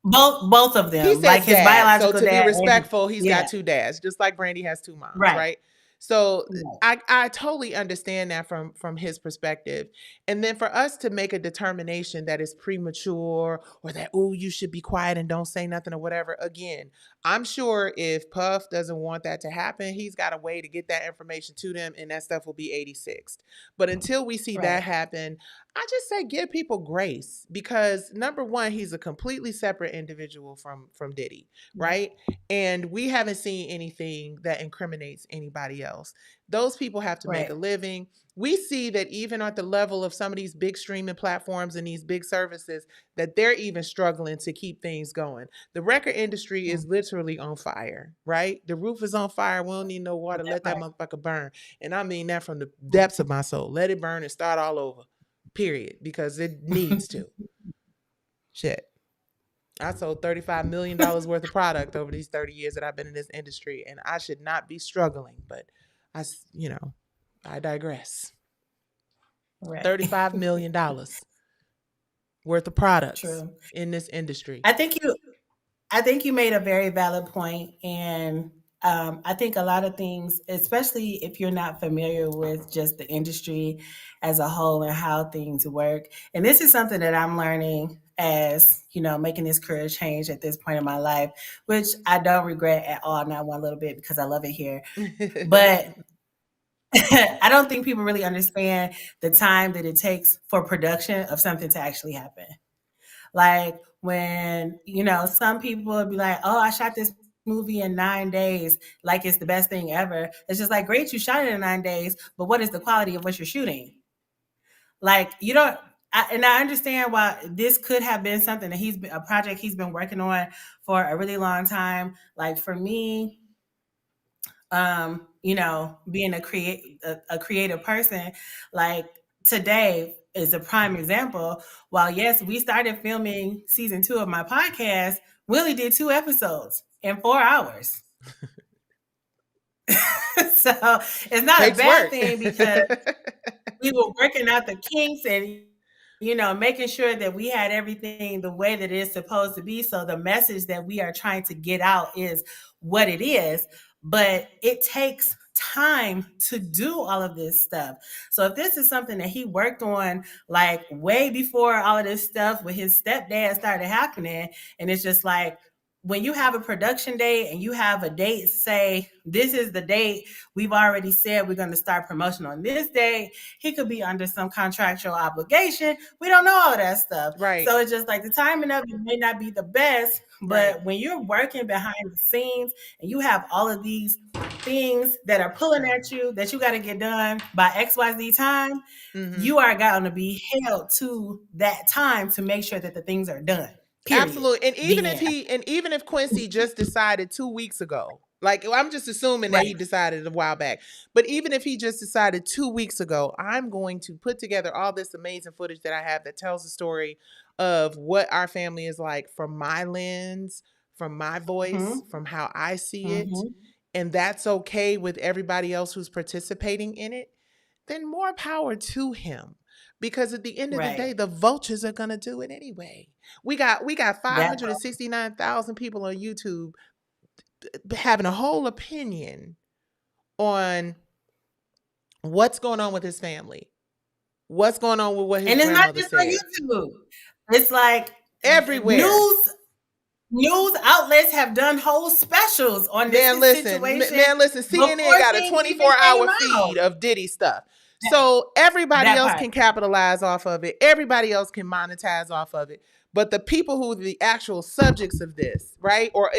Both of them. He says like his dad. biological so to dad be respectful, he's got two dads, just like Brandy has two moms, right? So I totally understand that from his perspective. And then for us to make a determination that is premature or that, oh, you should be quiet and don't say nothing or whatever. Again, I'm sure if Puff doesn't want that to happen, he's got a way to get that information to them and that stuff will be 86th. But until we see that happen, I just say give people grace because number one, he's a completely separate individual from Diddy, right? And we haven't seen anything that incriminates anybody else. Those people have to make a living. We see that even at the level of some of these big streaming platforms and these big services, that they're even struggling to keep things going. The record industry is literally on fire, right? The roof is on fire. We don't need no water. Let that motherfucker burn. And I mean that from the depths of my soul. Let it burn and start all over, period, because it needs to. Shit. I sold $35 million worth of product over these 30 years that I've been in this industry, and I should not be struggling, but I digress. $35 million worth of products in this industry. I think you made a very valid point, and I think a lot of things, especially if you're not familiar with just the industry as a whole and how things work, and this is something that I'm learning as, making this career change at this point in my life, which I don't regret at all, not one little bit, because I love it here. But I don't think people really understand the time that it takes for production of something to actually happen. Like when, some people would be like, oh, I shot this movie in 9 days, like it's the best thing ever. It's just like, great, you shot it in 9 days, but what is the quality of what you're shooting? Like, you don't, and I understand why this could have been something that a project he's been working on for a really long time. Like for me, being a creative person, like today is a prime example. While yes, we started filming season 2 of my podcast, we only did 2 episodes in 4 hours. So it's not a bad thing because we were working out the kinks and making sure that we had everything the way that it's supposed to be. So the message that we are trying to get out is what it is, but it takes time to do all of this stuff. So if this is something that he worked on like way before all of this stuff with his stepdad started happening, and it's just like, when you have a production date and you have a date, say this is the date, we've already said we're going to start promotion on this day. He could be under some contractual obligation. We don't know all that stuff. Right. So it's just like the timing of it may not be the best, but Right. when you're working behind the scenes and you have all of these things that are pulling at you that you got to get done by XYZ time, you are going to be held to that time to make sure that the things are done. Period. Absolutely. And even if Quincy just decided 2 weeks ago, like I'm just assuming that he decided a while back, but even if he just decided 2 weeks ago, I'm going to put together all this amazing footage that I have that tells the story of what our family is like from my lens, from my voice, from how I see it, and that's okay with everybody else who's participating in it, then more power to him. Because at the end of the day, the vultures are gonna do it anyway. We got 569,000 people on YouTube having a whole opinion on what's going on with his family, what's going on with what his grandmother said. And it's not just on YouTube. It's like everywhere. News outlets have done whole specials on this situation. Listen, CNN got a 24-hour feed of Diddy stuff. So everybody else can capitalize off of it. Everybody else can monetize off of it. But the people who are the actual subjects of this, right, or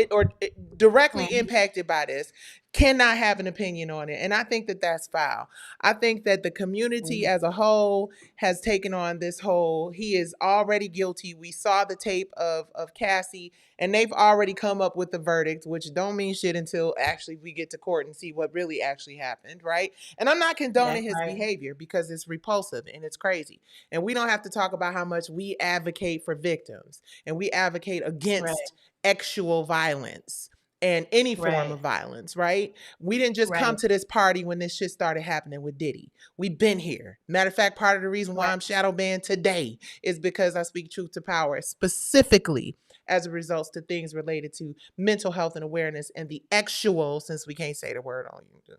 directly impacted by this, cannot have an opinion on it. And I think that that's foul. I think that the community as a whole has taken on this whole, he is already guilty. We saw the tape of Cassie, and they've already come up with the verdict, which don't mean shit until actually we get to court and see what really actually happened, right? And I'm not condoning his behavior because it's repulsive and it's crazy. And we don't have to talk about how much we advocate for victims and we advocate against actual violence and any form of violence, right? We didn't just come to this party when this shit started happening with Diddy. We've been here. Matter of fact, part of the reason why I'm shadow banned today is because I speak truth to power, specifically as a result to things related to mental health and awareness and the actual, since we can't say the word on you,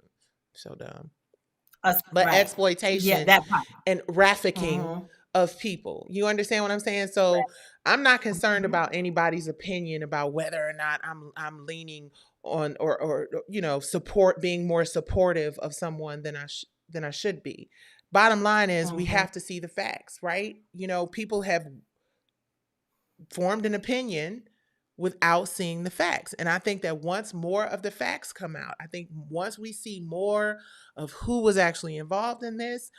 so dumb, but exploitation and trafficking of people. You understand what I'm saying? So I'm not concerned about anybody's opinion about whether or not I'm leaning on or being more supportive of someone than I should be. Bottom line is we have to see the facts, right? People have formed an opinion without seeing the facts. And I think that once more of the facts come out, I think once we see more of who was actually involved in this,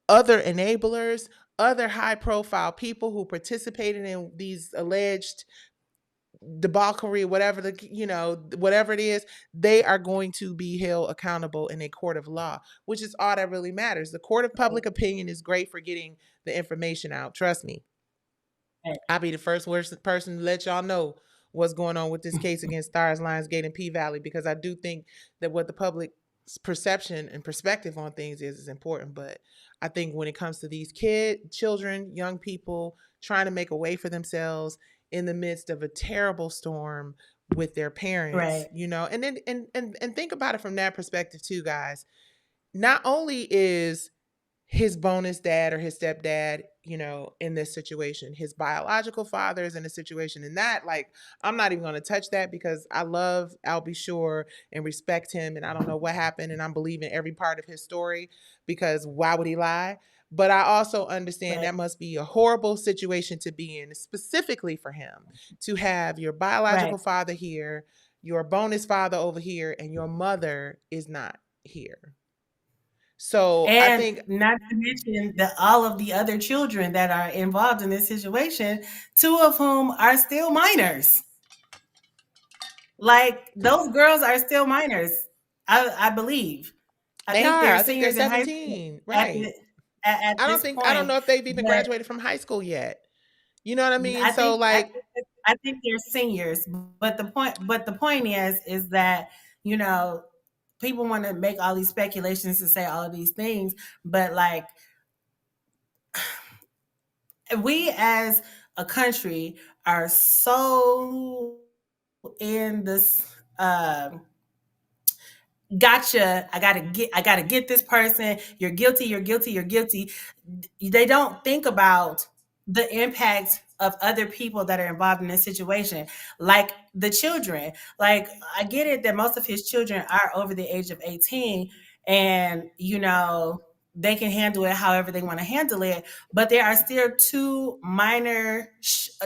other enablers, other high profile people who participated in these alleged debauchery, whatever it is, they are going to be held accountable in a court of law, which is all that really matters. The court of public opinion is great for getting the information out. Trust me. I'll be the first person to let y'all know what's going on with this case against Stars, Lionsgate, and P-Valley, because I do think that what the public's perception and perspective on things is important. But I think when it comes to these children, young people trying to make a way for themselves in the midst of a terrible storm with their parents, and then and think about it from that perspective too, guys. Not only is his bonus dad or his stepdad, in this situation, his biological father is in a situation, and that, like, I'm not even going to touch that because I love Albie Shore and respect him, and I don't know what happened, and I'm believing every part of his story because why would he lie? But I also understand that must be a horrible situation to be in, specifically for him, to have your biological father here, your bonus father over here, and your mother is not here. So and I think, not to mention all of the other children that are involved in this situation, 2 of whom are still minors. Like, those girls are still minors, I believe. I think they're 17, right? I don't know if they've even graduated from high school yet. You know what I mean? I think they're seniors. But the point is that, people want to make all these speculations to say all of these things, but like, we as a country are so in this gotcha, I gotta get this person, you're guilty. They don't think about the impact of other people that are involved in this situation, like the children. Like, I get it that most of his children are over the age of 18, and they can handle it however they want to handle it, but there are still two minor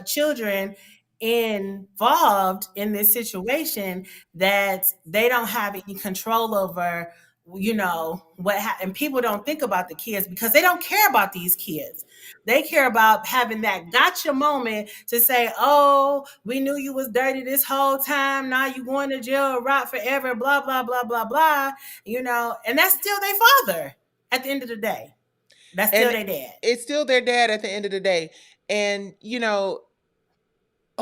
children involved in this situation that they don't have any control over. And people don't think about the kids because they don't care about these kids. They care about having that gotcha moment to say, oh, we knew you was dirty this whole time, now you going to jail or rot forever, blah blah blah blah blah. And that's still their father at the end of the day. That's still their dad. It's still their dad at the end of the day. And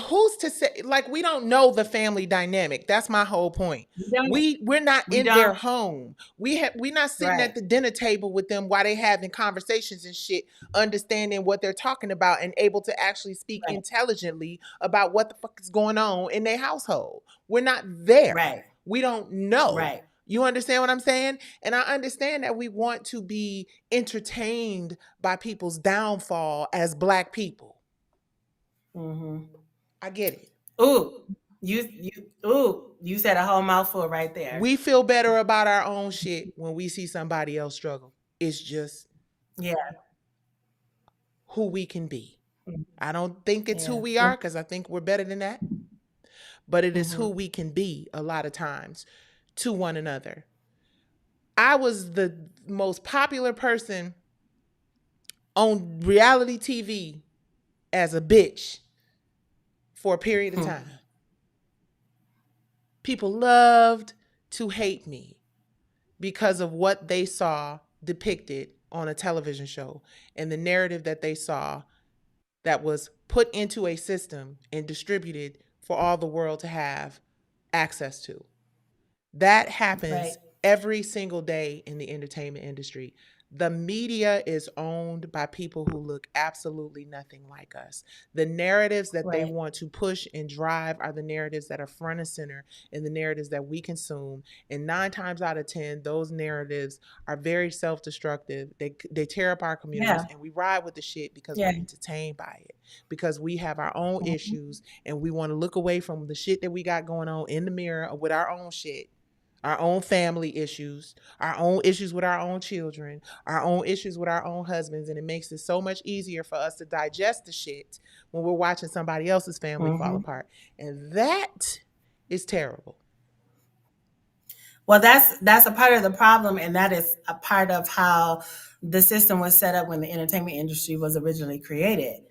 who's to say, like, we don't know the family dynamic. That's my whole point. We're not in their home. We're not sitting at the dinner table with them while they having conversations and shit, understanding what they're talking about and able to actually speak intelligently about what the fuck is going on in their household. We're not there. Right. We don't know. Right. You understand what I'm saying? And I understand that we want to be entertained by people's downfall as Black people. Mm-hmm. I get it. Ooh, you said a whole mouthful right there. We feel better about our own shit when we see somebody else struggle. It's just who we can be. I don't think it's who we are, because I think we're better than that. But it is who we can be a lot of times to one another. I was the most popular person on reality TV as a bitch for a period of time. People loved to hate me because of what they saw depicted on a television show and the narrative that they saw that was put into a system and distributed for all the world to have access to. That happens every single day in the entertainment industry. The media is owned by people who look absolutely nothing like us. The narratives that they want to push and drive are the narratives that are front and center in the narratives that we consume. And 9 times out of 10, those narratives are very self-destructive. They tear up our communities, and we ride with the shit because we're entertained by it. Because we have our own issues and we want to look away from the shit that we got going on in the mirror with our own shit. Our own family issues, our own issues with our own children, our own issues with our own husbands. And it makes it so much easier for us to digest the shit when we're watching somebody else's family fall apart. And that is terrible. Well, that's a part of the problem. And that is a part of how the system was set up when the entertainment industry was originally created.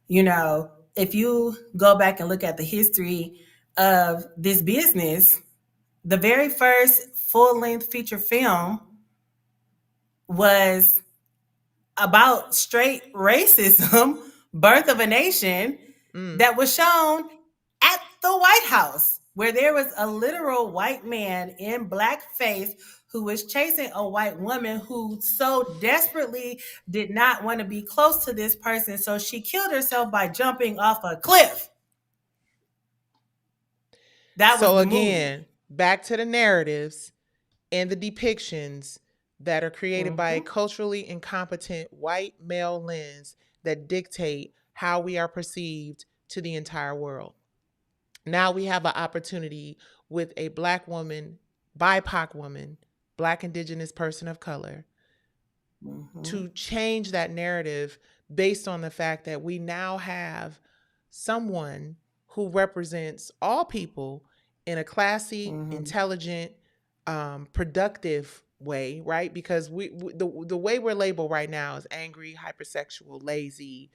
If you go back and look at the history of this business, the very first full-length feature film was about straight racism, Birth of a Nation, that was shown at the White House, where there was a literal white man in blackface who was chasing a white woman who so desperately did not want to be close to this person, so she killed herself by jumping off a cliff. So again, back to the narratives and the depictions that are created by a culturally incompetent white male lens that dictate how we are perceived to the entire world. Now we have an opportunity with a Black woman, BIPOC woman, Black Indigenous person of color, to change that narrative based on the fact that we now have someone who represents all people in a classy, intelligent, productive way, right? Because the way we're labeled right now is angry, hypersexual, lazy,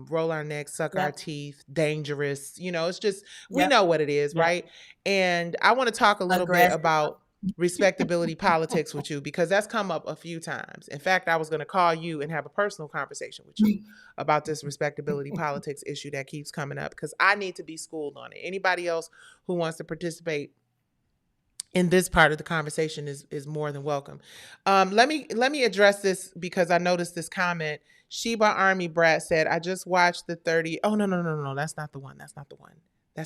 roll our necks, suck our teeth, dangerous. It's just, we know what it is, right? And I want to talk a little bit about respectability politics with you, because that's come up a few times. In fact, I was going to call you and have a personal conversation with you about this respectability politics issue that keeps coming up, because I need to be schooled on it. Anybody else who wants to participate in this part of the conversation is more than welcome. Let me address this, because I noticed this comment. Sheba Army Brat said, I just watched the 30. Oh, no. That's not the one.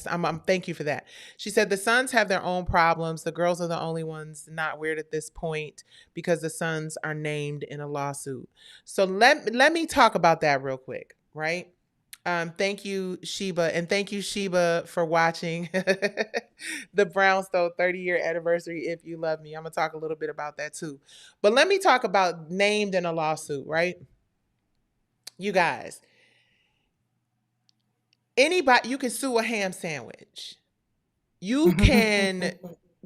I'm thank you for that. She said, the sons have their own problems. The girls are the only ones not weird at this point because the sons are named in a lawsuit. So let me talk about that real quick, right? Thank you, Sheba, and thank you, Sheba, for watching the Brownstone 30-year anniversary. If you love me, I'm gonna talk a little bit about that too. But let me talk about named in a lawsuit, right? You guys, anybody, you can sue a ham sandwich. You can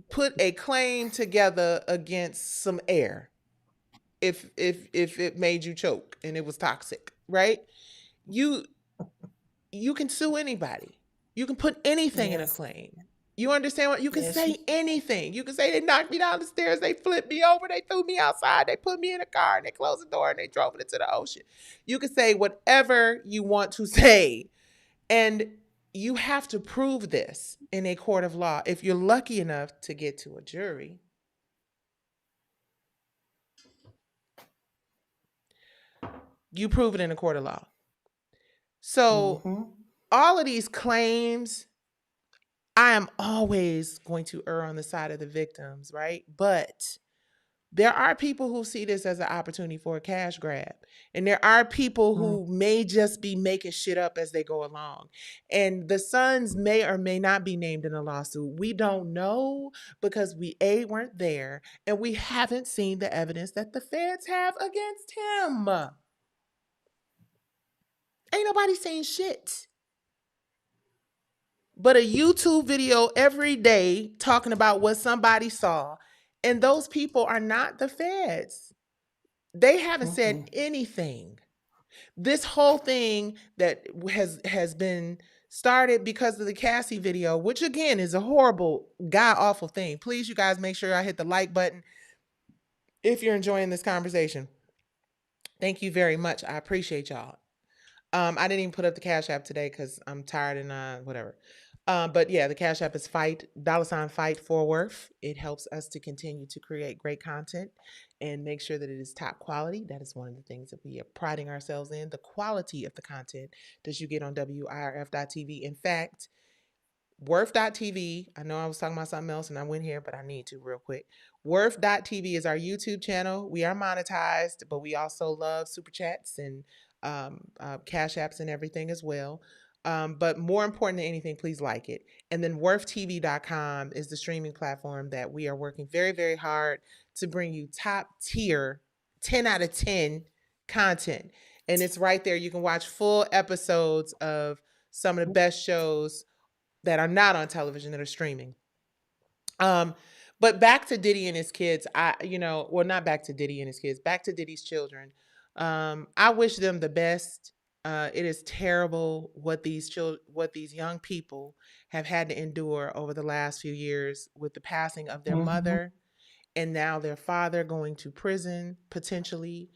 put a claim together against some air if it made you choke and it was toxic, right? You can sue anybody. You can put anything in a claim. You understand what you can say? Anything. You can say they knocked me down the stairs, they flipped me over, they threw me outside, they put me in a car, and they closed the door and they drove it into the ocean. You can say whatever you want to say. And you have to prove this in a court of law. If you're lucky enough to get to a jury, you prove it in a court of law. So all of these claims, I am always going to err on the side of the victims, right? But there are people who see this as an opportunity for a cash grab. And there are people who may just be making shit up as they go along. And the sons may or may not be named in a lawsuit. We don't know because we weren't there and we haven't seen the evidence that the feds have against him. Ain't nobody saying shit. But a YouTube video every day talking about what somebody saw. And those people are not the feds. They haven't said anything. This whole thing that has been started because of the Cassie video, which again is a horrible, god-awful thing. Please, you guys, make sure I hit the like button if you're enjoying this conversation. Thank you very much. I appreciate y'all. I didn't even put up the Cash App today because I'm tired and whatever. But yeah, the Cash App is fight for worth. It helps us to continue to create great content and make sure that it is top quality. That is one of the things that we are priding ourselves in, the quality of the content that you get on WIRF.tv. In fact, Worth.tv, I know I was talking about something else and I went here, but I need to real quick. Worth.tv is our YouTube channel. We are monetized, but we also love super chats and cash apps and everything as well. But more important than anything, please like it. And then worthtv.com is the streaming platform that we are working very, very hard to bring you top tier 10 out of 10 content. And it's right there. You can watch full episodes of some of the best shows that are not on television that are streaming. But back to Diddy and his kids, not back to Diddy and his kids, back to Diddy's children. I wish them the best. It is terrible what these young people have had to endure over the last few years with the passing of their mother and now their father going to prison potentially.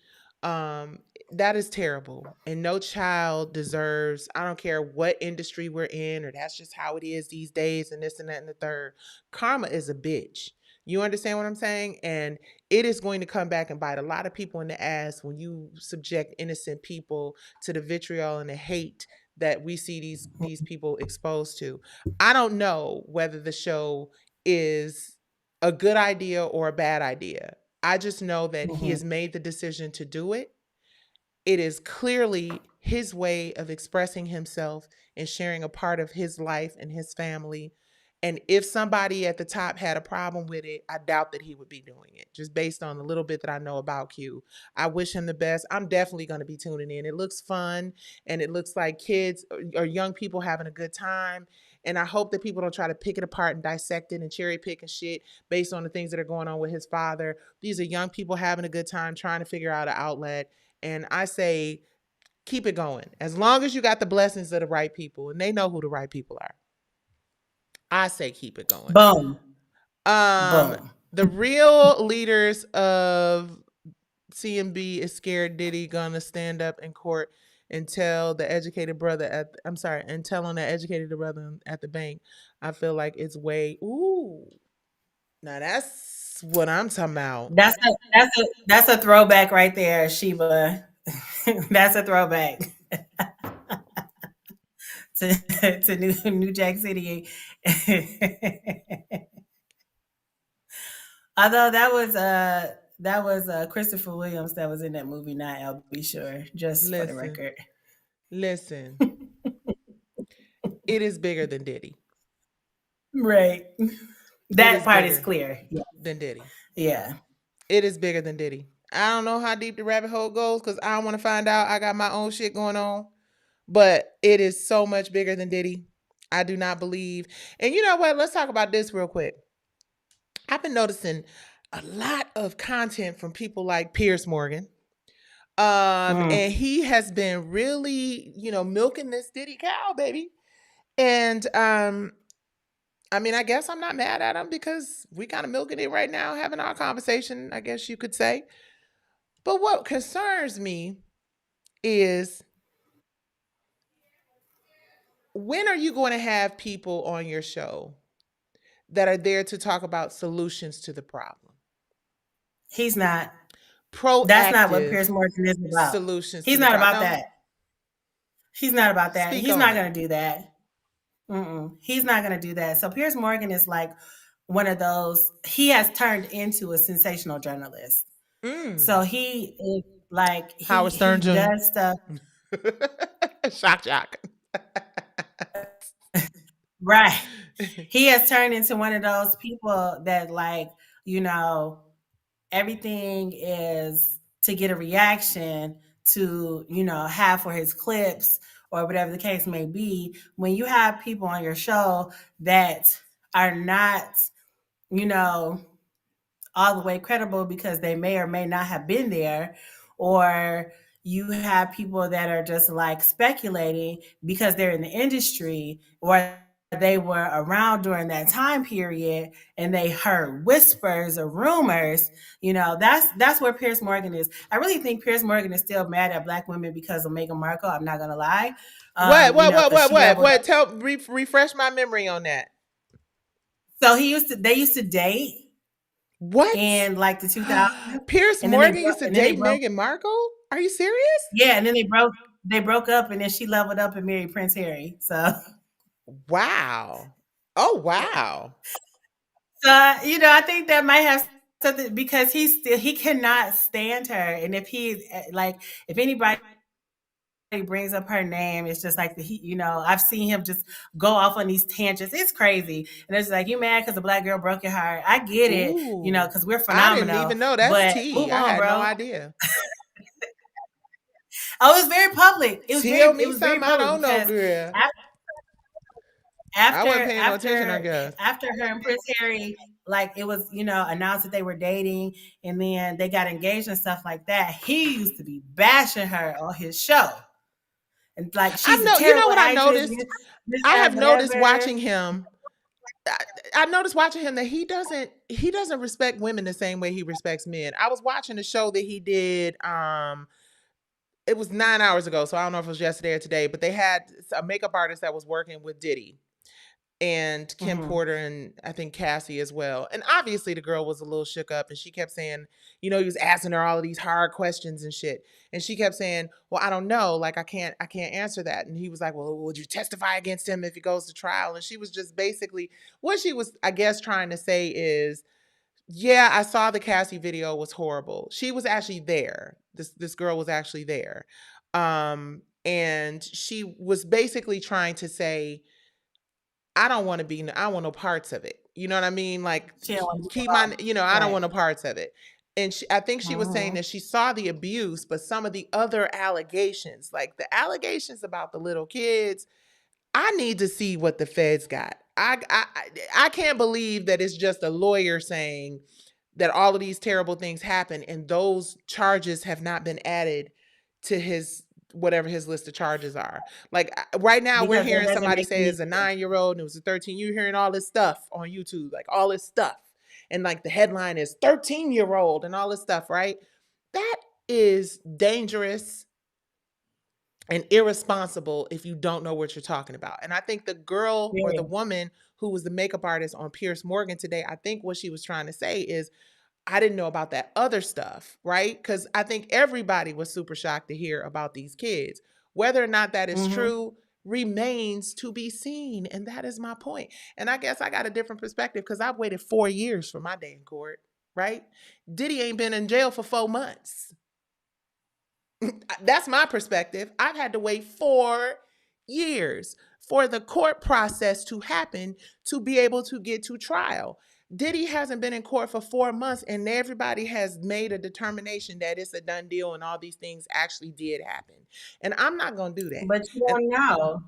That is terrible. And no child deserves, I don't care what industry we're in, or that's just how it is these days and this and that and the third. Karma is a bitch. You understand what I'm saying? And it is going to come back and bite a lot of people in the ass when you subject innocent people to the vitriol and the hate that we see these people exposed to. I don't know whether the show is a good idea or a bad idea. I just know that he has made the decision to do it. It is clearly his way of expressing himself and sharing a part of his life and his family. And if somebody at the top had a problem with it, I doubt that he would be doing it, just based on the little bit that I know about Q. I wish him the best. I'm definitely going to be tuning in. It looks fun, and it looks like kids or young people having a good time. And I hope that people don't try to pick it apart and dissect it and cherry pick and shit based on the things that are going on with his father. These are young people having a good time, trying to figure out an outlet. And I say, keep it going. As long as you got the blessings of the right people, and they know who the right people are. I say keep it going. Boom. Boom. The real leaders of CMB is scared Diddy gonna stand up in court and tell the educated brother and tell on the educated brother at the bank. I feel like it's now that's what I'm talking about. That's a throwback right there, Sheba. That's a throwback to New Jack City. Although that was Christopher Williams that was in that movie, not LB Sure, just for the record. Listen, it is bigger than Diddy. Right. It That is part is bigger clear. Yeah. than Diddy. Yeah. It is bigger than Diddy. I don't know how deep the rabbit hole goes because I don't want to find out. I got my own shit going on. But it is so much bigger than Diddy. I do not believe. And you know what? Let's talk about this real quick. I've been noticing a lot of content from people like Piers Morgan. And he has been really, milking this Diddy cow, baby. And I mean, I guess I'm not mad at him because we kind of milking it right now, having our conversation, I guess you could say. But what concerns me is, when are you going to have people on your show that are there to talk about solutions to the problem? He's not. That's not what Proactive Piers Morgan is about. solutions to He's the not problem. about No? that. He's not about that. Speak He's on not it. going to do that. He's not going to do that. So Piers Morgan is like one of those. He has turned into a sensational journalist. So he is like Howard Stern he Jr. does stuff. Shock. Right. He has turned into one of those people that, like, everything is to get a reaction to, have for his clips or whatever the case may be. When you have people on your show that are not, all the way credible because they may or may not have been there, or you have people that are just like speculating because they're in the industry or they were around during that time period and they heard whispers or rumors, that's where Piers Morgan is. I really think Piers Morgan is still mad at Black women because of Meghan Markle. I'm not gonna lie. What? Refresh my memory on that. So they used to date. What? In like the 2000s. Piers Morgan used to date Meghan Markle? Are you serious? Yeah, and then they broke up, and then she leveled up and married Prince Harry. So wow. Oh wow. So I think that might have something because he cannot stand her, and if anybody brings up her name, it's just like I've seen him just go off on these tangents. It's crazy, and it's like, you mad because a Black girl broke your heart? I get it, because we're phenomenal. I didn't even know that's tea. Move on, I had bro. no idea. Oh, it was very public. It was Tell me it was something very public I don't know, girl. I wasn't paying no attention, I guess. After her and Prince Harry, like, it was, announced that they were dating and then they got engaged and stuff like that, he used to be bashing her on his show. And like, she's what I noticed? I have noticed watching him. I noticed watching him that he doesn't respect women the same way he respects men. I was watching a show that he did. It was 9 hours ago, so I don't know if it was yesterday or today, but they had a makeup artist that was working with Diddy and Kim Porter and I think Cassie as well. And obviously the girl was a little shook up and she kept saying, he was asking her all of these hard questions and shit. And she kept saying, well, I don't know. Like, I can't answer that. And he was like, well, would you testify against him if he goes to trial? And she was just basically, what she was, I guess, trying to say is, yeah, I saw the Cassie video, was horrible. She was actually there. This girl was actually there. And she was basically trying to say, I want no parts of it. You know what I mean? Like, keep my, I don't want no parts of it. And I think she was saying that she saw the abuse, but some of the other allegations, like the allegations about the little kids, I need to see what the feds got. I can't believe that it's just a lawyer saying that all of these terrible things happen and those charges have not been added to his whatever his list of charges are. Like, right now we're hearing somebody say it's a 9-year-old and it was a 13. You're hearing all this stuff on YouTube, like all this stuff. And like the headline is 13-year-old and all this stuff, right? That is dangerous and irresponsible if you don't know what you're talking about. And I think the girl or the woman who was the makeup artist on Piers Morgan today, I think what she was trying to say is, I didn't know about that other stuff, right? Because I think everybody was super shocked to hear about these kids. Whether or not that is true remains to be seen. And that is my point. And I guess I got a different perspective because I've waited 4 years for my day in court, right? Diddy ain't been in jail for 4 months. That's my perspective. I've had to wait 4 years for the court process to happen to be able to get to trial. Diddy hasn't been in court for 4 months, and everybody has made a determination that it's a done deal and all these things actually did happen. And I'm not going to do that. But you And don't know.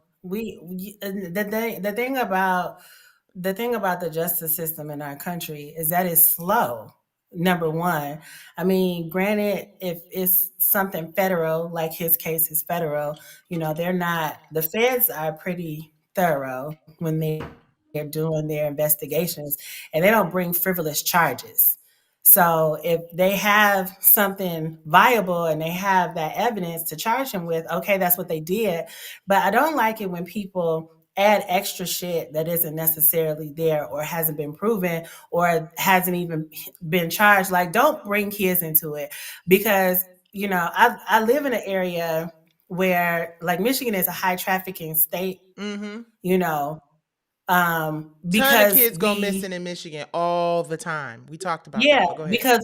The thing about the justice system in our country is that it's slow. Number one, I mean, granted, if it's something federal, like his case is federal, they're not. The feds are pretty thorough when they're doing their investigations, and they don't bring frivolous charges. So if they have something viable and they have that evidence to charge him with, okay, that's what they did. But I don't like it when people add extra shit that isn't necessarily there or hasn't been proven or hasn't even been charged. Like, don't bring kids into it, because I live in an area where, like, Michigan is a high trafficking state. mm-hmm. Ton of Because kids go missing in Michigan all the time. We talked about yeah, that, but go ahead. because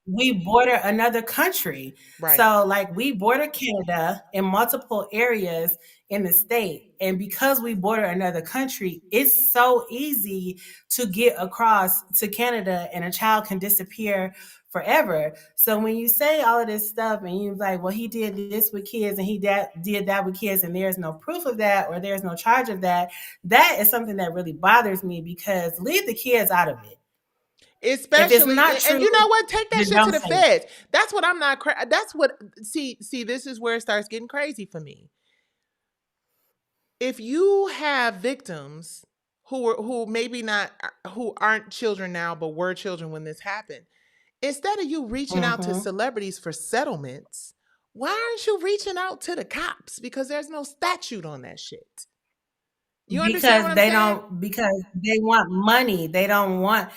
we border another country. Right. So, like, we border Canada in multiple areas in the state. And because we border another country, it's so easy to get across to Canada, and a child can disappear forever. So when you say all of this stuff and you're like, well, he did this with kids and he did that with kids, and there's no proof of that or there's no charge of that, that is something that really bothers me, because leave the kids out of it. Especially, if it's not true, and you know what? Take that shit to the say feds. That's what I'm not. That's what. See, this is where it starts getting crazy for me. If you have victims who maybe not, who aren't children now but were children when this happened, instead of you reaching out to celebrities for settlements, why aren't you reaching out to the cops? Because there's no statute on that shit. You understand what I'm saying? Because they want money. They don't want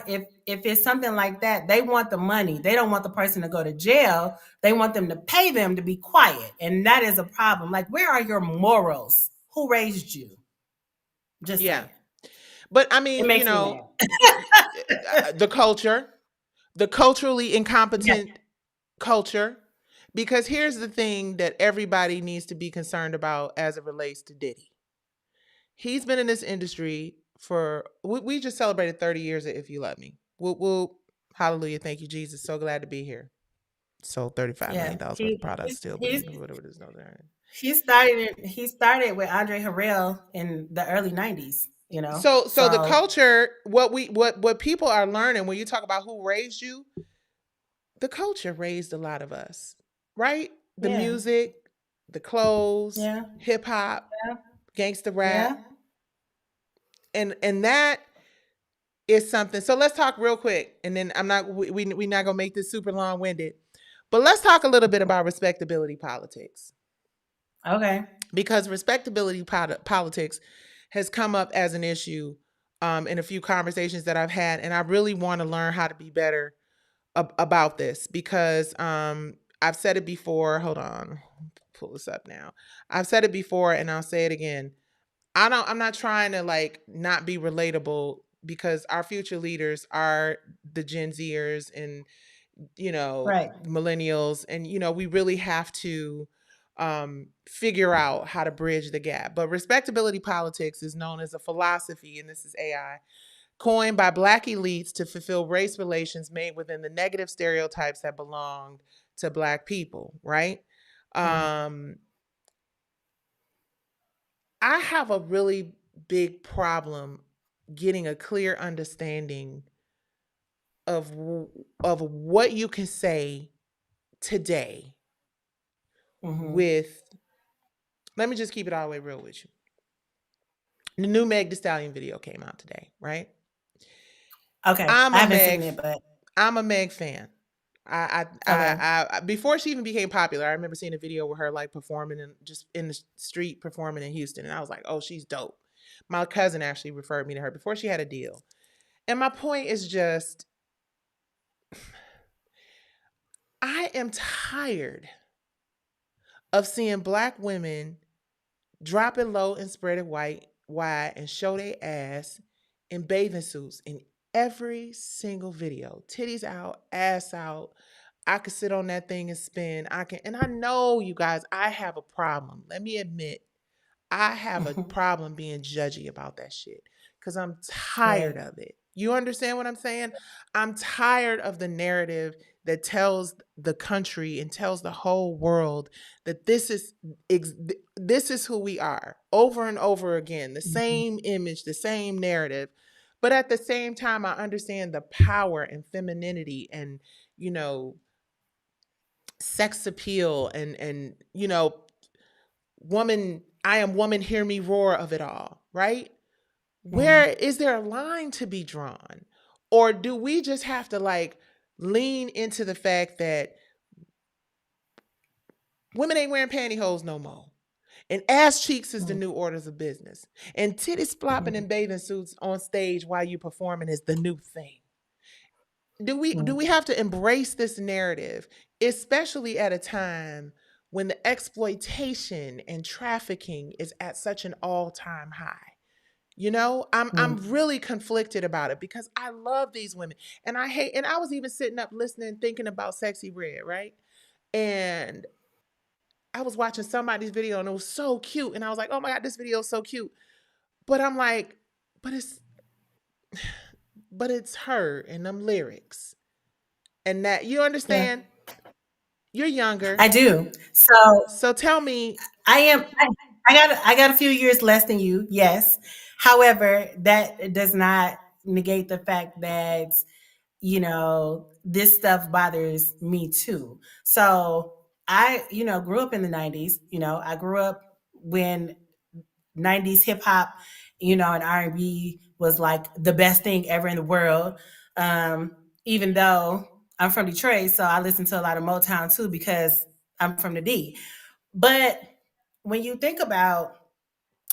if it's something like that, they want the money. They don't want the person to go to jail. They want them to pay them to be quiet. And that is a problem. Like, where are your morals? Who raised you? Just saying. But I mean, the culture, the culturally incompetent culture. Because here's the thing that everybody needs to be concerned about as it relates to Diddy. He's been in this industry for, we just celebrated 30 years of If You Love Me. We'll hallelujah, thank you, Jesus. So glad to be here. Sold $35 million worth of products still. Whatever it is, he started with Andre Harrell in the early 90s. So the culture, what people are learning when you talk about who raised you, the culture raised a lot of us, right? The music, the clothes, hip hop, gangsta rap. And that is something. So let's talk real quick, and then we're not gonna make this super long-winded, but let's talk a little bit about respectability politics. Okay. Because respectability politics has come up as an issue in a few conversations that I've had, and I really want to learn how to be better about this, because I've said it before. Hold on, pull this up now. I've said it before, and I'll say it again. I'm not trying to like not be relatable, because our future leaders are the Gen Zers and millennials, and we really have to figure out how to bridge the gap. But respectability politics is known as a philosophy, and this is AI, coined by Black elites to fulfill race relations made within the negative stereotypes that belonged to Black people, right? I have a really big problem getting a clear understanding of what you can say today with, let me just keep it all the way real with you. The new Meg Thee Stallion video came out today, right? Okay. I haven't seen it, but I'm a Meg fan. I before she even became popular, I remember seeing a video with her like performing and just in the street performing in Houston, and I was like, oh, she's dope. My cousin actually referred me to her before she had a deal. And my point is just, I am tired of seeing Black women drop it low and spread it wide and show their ass in bathing suits in every single video. Titties out, ass out, I could sit on that thing and spin. And I know you guys, I have a problem. Let me admit, I have a problem being judgy about that shit because I'm tired Right. of it. You understand what I'm saying? I'm tired of the narrative that tells the country and tells the whole world that this is who we are over and over again, the same image, the same narrative. But at the same time, I understand the power and femininity and, you know, sex appeal and woman, I am woman, hear me roar of it all, right? Where is there a line to be drawn? Or do we just have to like lean into the fact that women ain't wearing pantyhose no more? And ass cheeks is the new orders of business. And titties flopping in bathing suits on stage while you performing is the new thing. Do we have to embrace this narrative, especially at a time when the exploitation and trafficking is at such an all-time high? You know, I'm really conflicted about it because I love these women and I was even sitting up listening, thinking about Sexy Red, right? And I was watching somebody's video and it was so cute. And I was like, oh my God, this video is so cute. But I'm like, but it's her and them lyrics. And that, you understand? You're younger. I do. So tell me. I got a few years less than you, yes. However, that does not negate the fact that, you know, this stuff bothers me too. So I, grew up in the 90s. I grew up when 90s hip hop, and R&B was like the best thing ever in the world. Even though I'm from Detroit, so I listen to a lot of Motown too because I'm from the D. But when you think about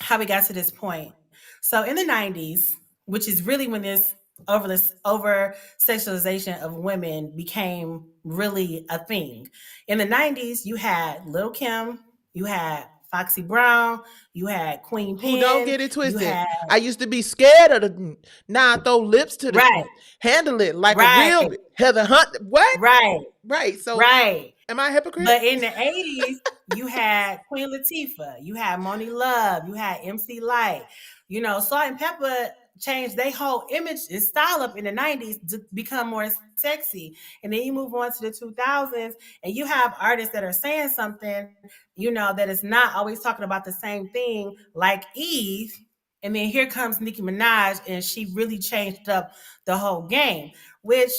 how we got to this point, so in the 90s, which is really when this over sexualization of women became really a thing. In the 90s, you had Lil' Kim, you had Foxy Brown, you had Queen Who don't Pen, get it you twisted. had I used to be scared of the, now I throw lips to the, right, handle it like a right, real Heather Hunt. What? right, Right. So right. am I a hypocrite? But in the 80s, you had Queen Latifah, you had Moni Love, you had MC Light. Salt and Pepper changed their whole image and style up in the 90s to become more sexy. And then you move on to the 2000s and you have artists that are saying something, that is not always talking about the same thing, like Eve. And then here comes Nicki Minaj, and she really changed up the whole game, which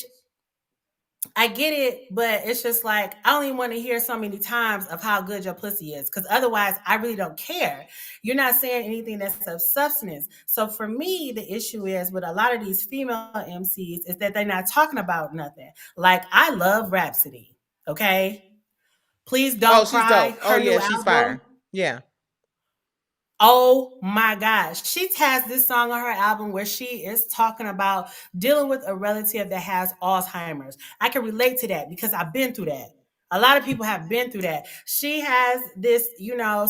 I get it, but it's just like I only want to hear so many times of how good your pussy is, because otherwise I really don't care. You're not saying anything that's of substance. So for me, the issue is with a lot of these female MCs is that they're not talking about nothing. Like, I love Rhapsody, okay? Please Oh, Don't she's Cry, dope. Oh her yeah, new she's album. fire. Yeah. Oh my gosh. She has this song on her album where she is talking about dealing with a relative that has Alzheimer's. I can relate to that because I've been through that. A lot of people have been through that. She has this,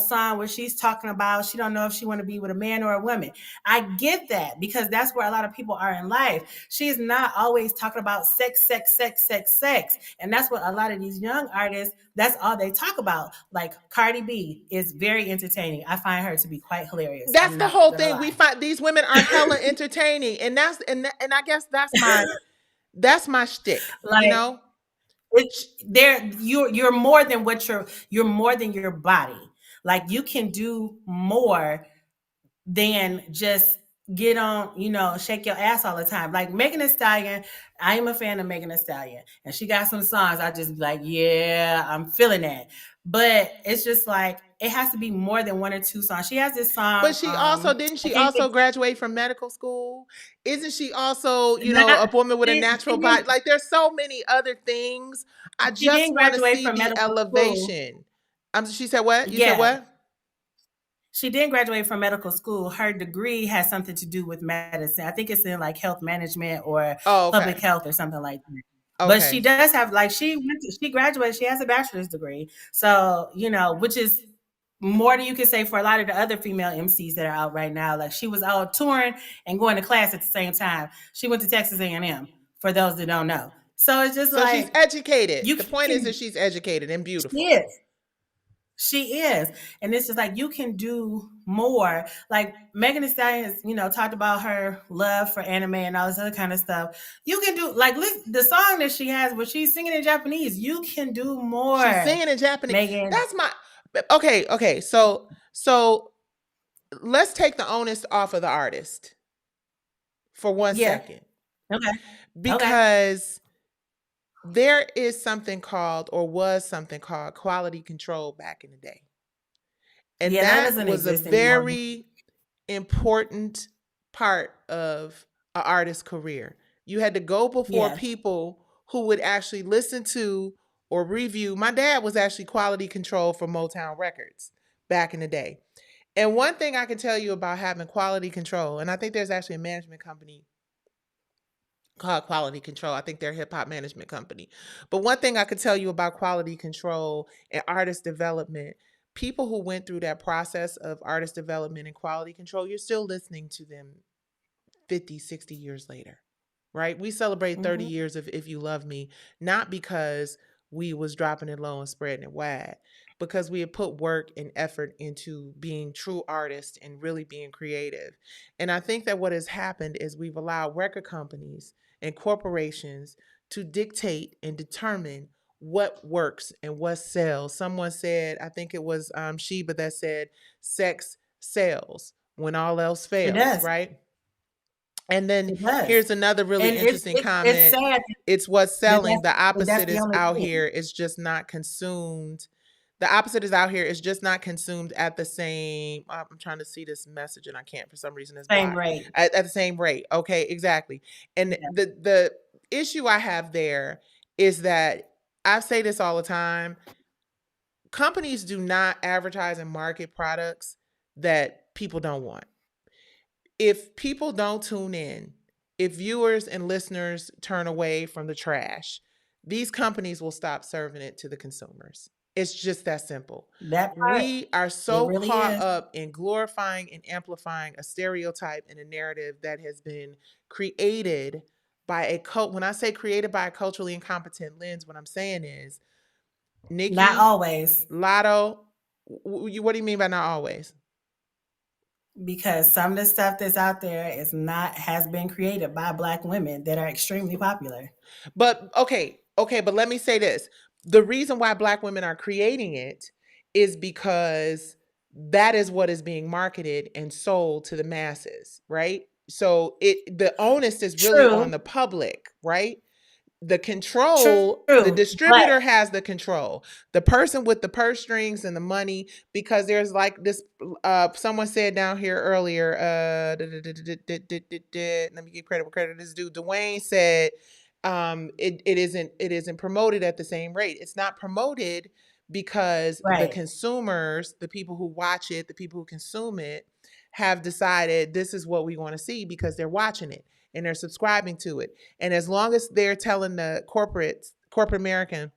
song where she's talking about she don't know if she want to be with a man or a woman. I get that because that's where a lot of people are in life. She's not always talking about sex, sex, sex, sex, sex. And that's what a lot of these young artists, that's all they talk about. Like Cardi B is very entertaining. I find her to be quite hilarious. That's I'm the not whole gonna thing. We lie. find these women are hella entertaining. And I guess that's my shtick, you Like, know? it's there. You're more than you're more than your body. Like, you can do more than just get on, shake your ass all the time. Like Megan Thee Stallion, I am a fan of Megan Thee Stallion, and she got some songs I just be like, yeah, I'm feeling that. But it's just like it has to be more than one or two songs. She has this But song. she also didn't I she think also graduate from medical school? Isn't she also, not, a woman with a she natural body? didn't Like there's so many other things. I she just didn't want to graduate see from the medical school. elevation. She said what? You said Yeah, what? she didn't graduate from medical school. Her degree has something to do with medicine. I think it's in like health management or Oh, public okay. health or something like that. But she Okay. does have, like, she graduated, she has a bachelor's degree. So, which is more than you could say for a lot of the other female MCs that are out right now. Like, she was out touring and going to class at the same time. She went to Texas A&M, for those that don't know. So it's just so like she's educated. you The point is can. that she's educated and beautiful. She is. She is. And it's just like you can do more. Like Megan Thee Stallion has, talked about her love for anime and all this other kind of stuff. You can do like the song that she has where she's singing in Japanese. You can do more. She's singing in Japanese. Megan. That's my okay. So let's take the onus off of the artist for 1 second. Okay. Because there is something called, or was something called, quality control back in the day. And that was a very important part of an artist's career. You had to go before people who would actually listen to or review. My dad was actually quality control for Motown Records back in the day. And one thing I can tell you about having quality control, and I think there's actually a management company called Quality Control. I think they're a hip hop management company. But one thing I could tell you about quality control and artist development, people who went through that process of artist development and quality control, you're still listening to them 50, 60 years later, right? We celebrate 30 years of If You Love Me, not because we was dropping it low and spreading it wide, because we had put work and effort into being true artists and really being creative. And I think that what has happened is we've allowed record companies and corporations to dictate and determine what works and what sells. Someone said, I think it was Sheba that said, sex sells when all else fails, right? And then here's another really interesting comment. It's sad. It's what's selling. The opposite is out here. It's just not consumed. The opposite is out here. It's just not consumed at the same. I'm trying to see this message and I can't for some reason. It's same rate. At the same rate. Okay, exactly. And the issue I have there is that I say this all the time. Companies do not advertise and market products that people don't want. If people don't tune in, if viewers and listeners turn away from the trash, these companies will stop serving it to the consumers. It's just that simple. We are so caught up in glorifying and amplifying a stereotype and a narrative that has been created by a when I say created by a culturally incompetent lens, what I'm saying is, Nikki, not always. Lotto, what do you mean by not always? Because some of the stuff that's out there has been created by Black women that are extremely popular. But okay, but let me say this. The reason why Black women are creating it is because that is what is being marketed and sold to the masses, right? So the onus is really on the public, right? The control, the distributor has the control. The person with the purse strings and the money, because there's like this, someone said down here earlier, let me give credit where credit is due. Dwayne said, it isn't promoted at the same rate. It's not promoted because the consumers, the people who watch it, the people who consume it, have decided this is what we want to see because they're watching it and they're subscribing to it. And as long as they're telling the corporate American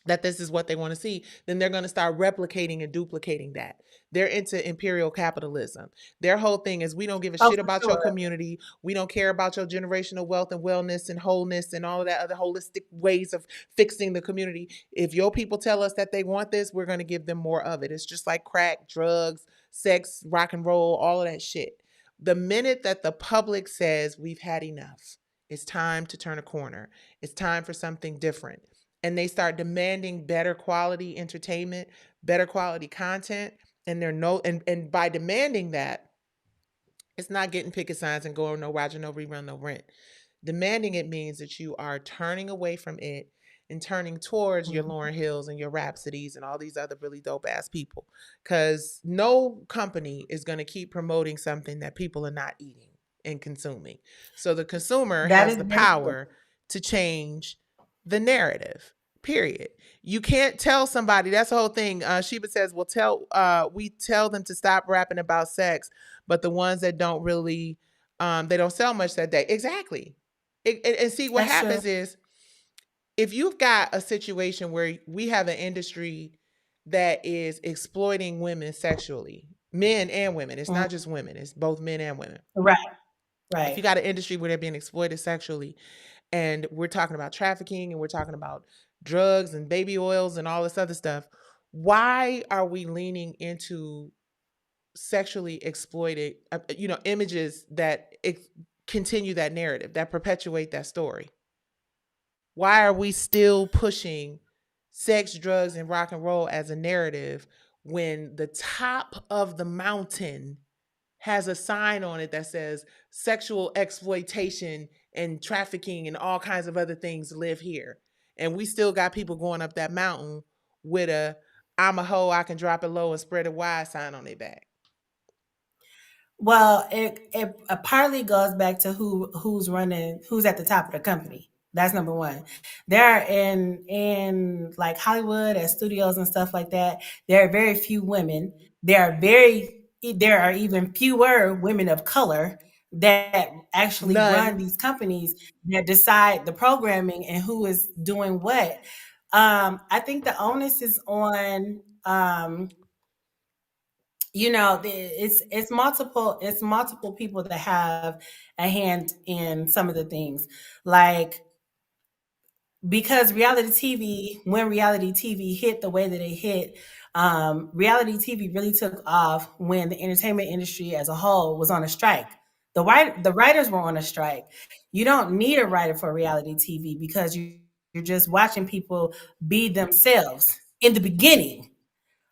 that this is what they want to see, then they're going to start replicating and duplicating that. They're into imperial capitalism. Their whole thing is, we don't give a shit about your community. We don't care about your generational wealth and wellness and wholeness and all of that other holistic ways of fixing the community. If your people tell us that they want this, we're going to give them more of it. It's just like crack, drugs, sex, rock and roll, all of that shit. The minute that the public says we've had enough, it's time to turn a corner. It's time for something different. And they start demanding better quality entertainment, better quality content. And and by demanding that, it's not getting picket signs and going no Roger, no rerun, no rent. Demanding it means that you are turning away from it and turning towards your Lauryn Hills and your Rhapsodies and all these other really dope ass people. Because no company is going to keep promoting something that people are not eating and consuming. So the consumer has the power to change the narrative, period. You can't tell somebody, that's the whole thing. Sheba says, we tell them to stop rapping about sex, but the ones that don't really, they don't sell much that day. Exactly. And see, what happens is, if you've got a situation where we have an industry that is exploiting women sexually, men and women, it's not just women, it's both men and women. Right. If you got an industry where they're being exploited sexually, and we're talking about trafficking and we're talking about drugs and baby oils and all this other stuff, why are we leaning into sexually exploited, images that continue that narrative, that perpetuate that story? Why are we still pushing sex, drugs, and rock and roll as a narrative when the top of the mountain has a sign on it that says sexual exploitation and trafficking and all kinds of other things live here? And we still got people going up that mountain with a "I'm a hoe, I can drop it low and spread it wide" sign on their back. Well, it partly goes back to who's running, who's at the top of the company. That's number one. There are in like Hollywood at studios and stuff like that, there are very few women. There are even fewer women of color that actually run None. these companies that decide the programming and who is doing what. I think the onus is on it's multiple people that have a hand in some of the things, like, because when reality TV hit the way that it hit, reality TV really took off when the entertainment industry as a whole was on a strike. The writers were on a strike. You don't need a writer for reality TV because you're just watching people be themselves in the beginning.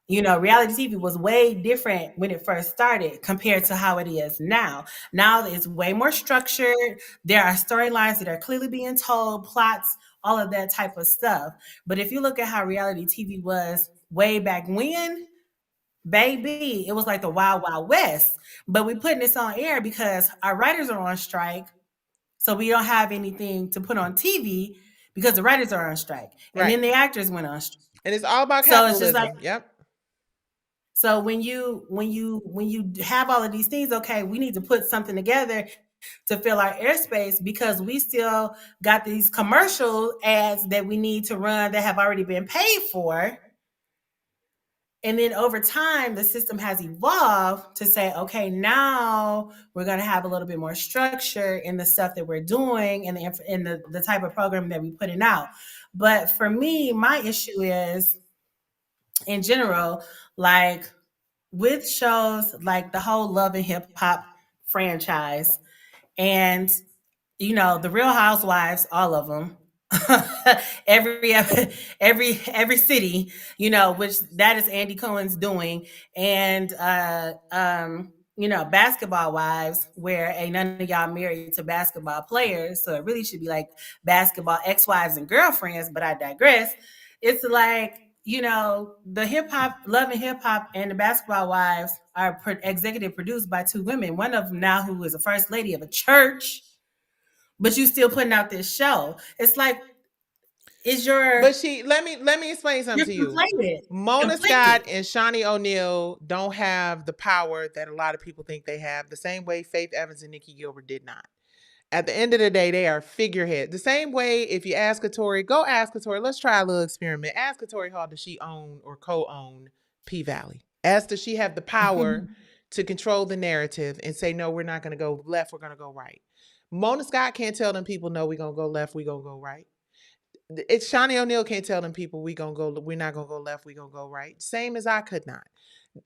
Reality TV was way different when it first started compared to how it is now. Now it's way more structured. There are storylines that are clearly being told, plots, all of that type of stuff. But if you look at how reality TV was way back when, baby, it was like the Wild Wild West. But we're putting this on air because our writers are on strike. So we don't have anything to put on TV because the writers are on strike. And Right. then the actors went on strike. And it's all about So it's just like, capitalism. Yep. so when you have all of these things, okay, we need to put something together to fill our airspace because we still got these commercial ads that we need to run that have already been paid for. And then over time, the system has evolved to say, okay, now we're going to have a little bit more structure in the stuff that we're doing and the type of program that we're putting out. But for me, my issue is, in general, like with shows like the whole Love and Hip Hop franchise and the Real Housewives, all of them, every city, which that is Andy Cohen's doing, and Basketball Wives, where ain't none of y'all married to basketball players, so it really should be like Basketball Ex-Wives and Girlfriends, but I digress. It's like, the hip hop, Love and Hip Hop, and the Basketball Wives are executive produced by two women. One of them now who is a first lady of a church, but you still putting out this show. It's like, But let me explain something to you. Mona Scott and Shawnee O'Neal don't have the power that a lot of people think they have, the same way Faith Evans and Nikki Gilbert did not. At the end of the day, they are figurehead. The same way, if you ask Katori, go ask Katori, let's try a little experiment. Ask Katori, how does she own or co-own P-Valley? Does she have the power to control the narrative and say, no, we're not going to go left, we're going to go right? Mona Scott can't tell them people, no, we're going to go left, we're going to go right. It's Shawnee O'Neal can't tell them people, we're not going to go left, we're going to go right. Same as I could not.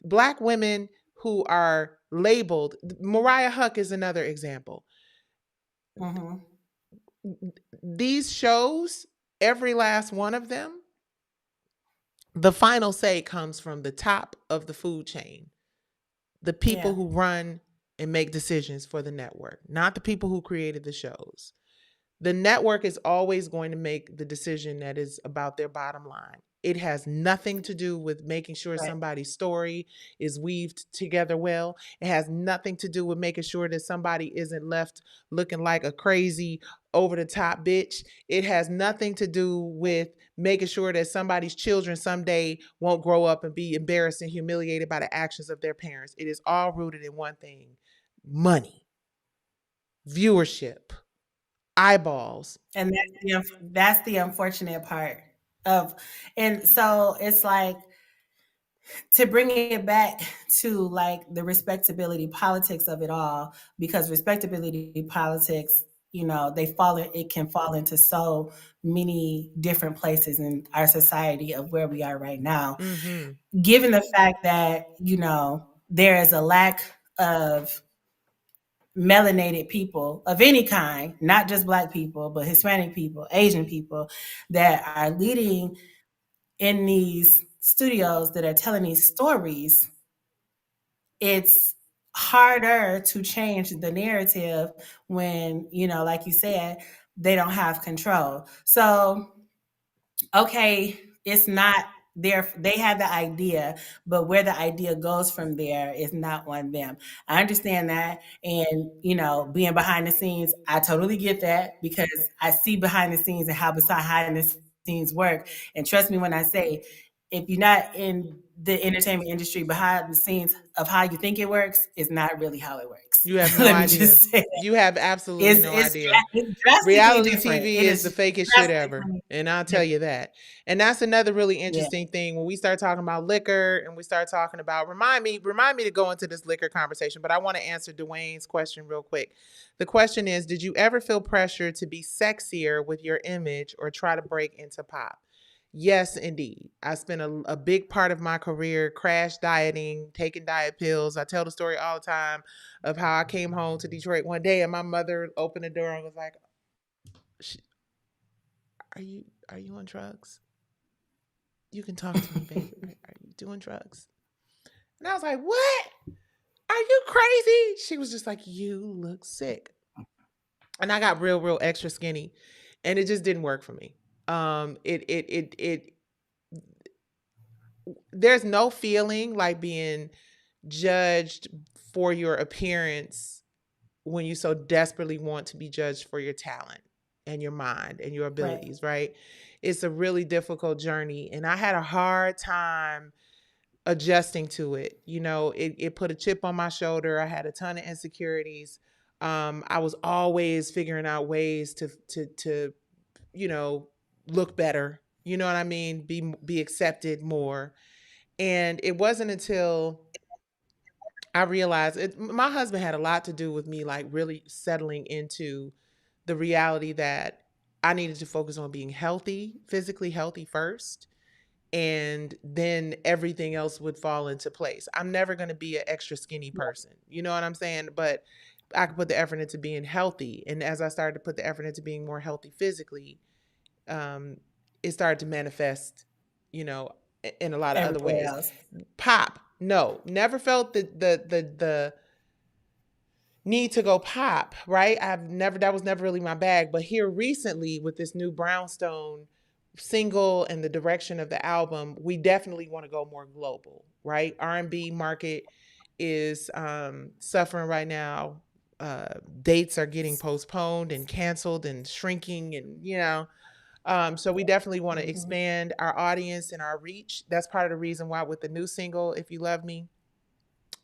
Black women who are labeled, Mariah Huck is another example. Mm-hmm. These shows, every last one of them, the final say comes from the top of the food chain. The people who run and make decisions for the network, not the people who created the shows. The network is always going to make the decision that is about their bottom line. It has nothing to do with making sure somebody's story is weaved together well. It has nothing to do with making sure that somebody isn't left looking like a crazy over-the-top bitch. It has nothing to do with making sure that somebody's children someday won't grow up and be embarrassed and humiliated by the actions of their parents. It is all rooted in one thing: money, viewership, eyeballs. And that's the unfortunate part of, and so it's like, to bring it back to like the respectability politics of it all, because respectability politics it can fall into so many different places in our society of where we are right now. Mm-hmm. Given the fact that, there is a lack of melanated people of any kind, not just Black people, but Hispanic people, Asian people that are leading in these studios that are telling these stories, it's harder to change the narrative when, like you said, they don't have control. So, okay, it's not they have the idea, but where the idea goes from there is not on them. I understand that. And, being behind the scenes, I totally get that because I see behind the scenes and how behind the scenes work. And trust me when I say, if you're not in the entertainment industry, behind the scenes of how you think it works is not really how it works. You have no Let me idea. just say that. You have absolutely no idea. It's drastically Reality different. TV It is the is fakest shit ever. drastically And I'll tell you that. And that's another really Yeah. interesting thing. When we start talking about liquor and we start talking about, remind me to go into this liquor conversation, but I want to answer Dwayne's question real quick. The question is, did you ever feel pressure to be sexier with your image or try to break into pop? Yes, indeed. I spent a big part of my career crash dieting, taking diet pills. I tell the story all the time of how I came home to Detroit one day and my mother opened the door and was like, are you on drugs? You can talk to me, babe. Are you doing drugs? And I was like, what? Are you crazy? She was just like, you look sick. And I got real extra skinny and it just didn't work for me. It there's no feeling like being judged for your appearance when you so desperately want to be judged for your talent and your mind and your abilities, right? It's a really difficult journey. And I had a hard time adjusting to it. It put a chip on my shoulder. I had a ton of insecurities. I was always figuring out ways to look better. You know what I mean? Be accepted more. And it wasn't until I realized my husband had a lot to do with me, like really settling into the reality that I needed to focus on being healthy, physically healthy first, and then everything else would fall into place. I'm never going to be an extra skinny person. You know what I'm saying? But I could put the effort into being healthy. And as I started to put the effort into being more healthy physically, it started to manifest, in a lot of other ways. Else. Pop, no, never felt the need to go pop, right? That was never really my bag. But here recently with this new Brownstone single and the direction of the album, we definitely want to go more global, right? R&B market is suffering right now. Dates are getting postponed and canceled and shrinking and, so we definitely want to expand our audience and our reach. That's part of the reason why with the new single, If You Love Me,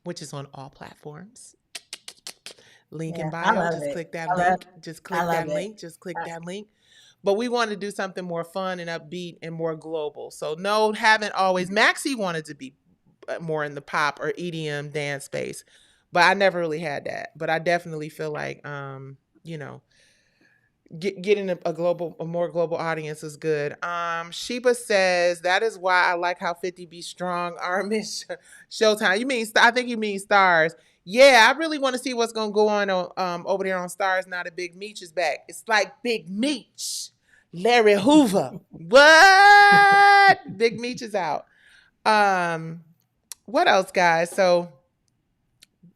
which is on all platforms, link in bio, just click that link. Just click that link. Just click that link. But we want to do something more fun and upbeat and more global. So no, haven't always. Maxie wanted to be more in the pop or EDM dance space, but I never really had that. But I definitely feel like, getting a more global audience is good. Sheba says that is why I like how 50 be strong. Armish Showtime. I think you mean Stars. Yeah, I really want to see what's gonna go on over there on Stars now that Big Meech is back. It's like Big Meech, Larry Hoover. What? Big Meech is out. What else, guys? So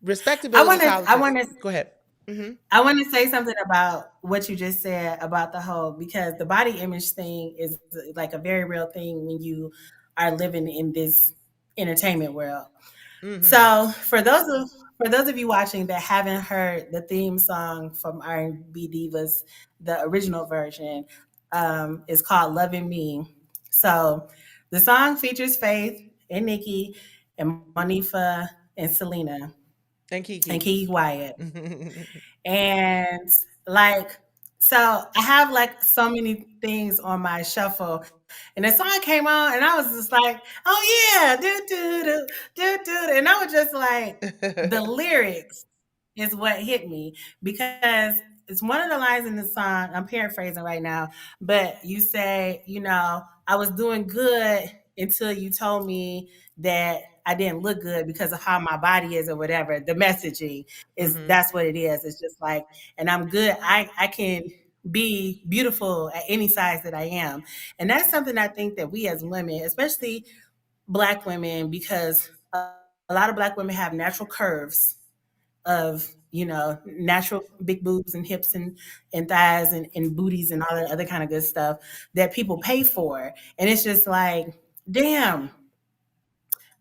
respectability. I want to go ahead. Mm-hmm. I want to say something about what you just said about the whole, because the body image thing is like a very real thing when you are living in this entertainment world. Mm-hmm. So for those of you watching that haven't heard the theme song from R&B Divas, the original version is called Loving Me. So the song features Faith and Nikki and Monifa and Selena. And Kiki. And Kiki Wyatt. And so I have like so many things on my shuffle. And the song came on and I was just like, oh yeah, do do do do do. And I was just like, the lyrics is what hit me, because it's one of the lines in the song. I'm paraphrasing right now, but you say, I was doing good until you told me that I didn't look good because of how my body is or whatever. The messaging is that's what it is. It's just like, and I'm good. I can be beautiful at any size that I am. And that's something I think that we as women, especially Black women, because a lot of Black women have natural curves of natural big boobs and hips and thighs and booties and all that other kind of good stuff that people pay for. And it's just like, damn,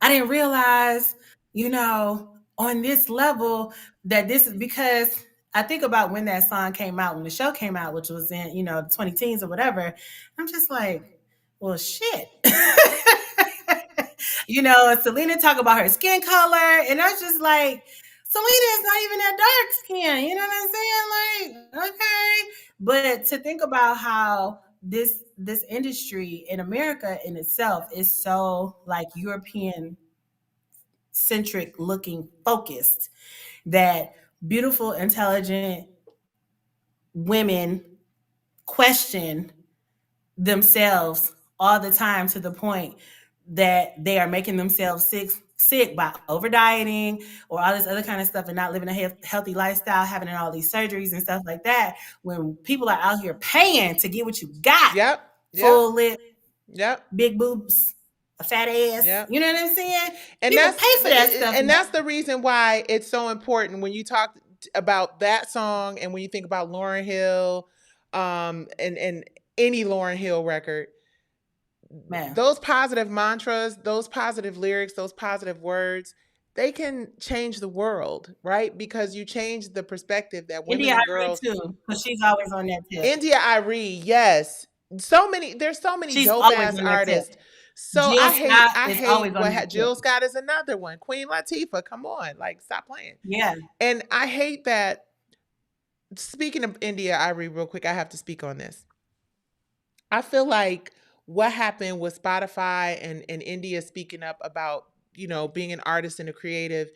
I didn't realize, on this level that this is because I think about when that song came out, when the show came out, which was in, the 20 teens or whatever. I'm just like, well, shit. Selena talk about her skin color, and I was just like, Selena is not even that dark skin. You know what I'm saying? Like, okay. But to think about how this industry in America in itself is so like European centric looking focused that beautiful, intelligent women question themselves all the time to the point that they are making themselves sick by over dieting or all this other kind of stuff and not living a healthy lifestyle, having all these surgeries and stuff like that. When people are out here paying to get what you got, full lip, big boobs, a fat ass, you know what I'm saying? And people pay for that stuff, and that's the reason why it's so important when you talk about that song and when you think about Lauryn Hill, and any Lauryn Hill record. Man. Those positive mantras, those positive lyrics, those positive words, they can change the world, right? Because you change the perspective that women and girls too, because she's always on that tip. India.Arie, yes. There's so many dope ass artists. So I hate what Jill Scott is another one. Queen Latifah, come on, like stop playing. Yeah. And I hate that. Speaking of India.Arie, real quick, I have to speak on this. I feel like what happened with Spotify and India speaking up about, being an artist and a creative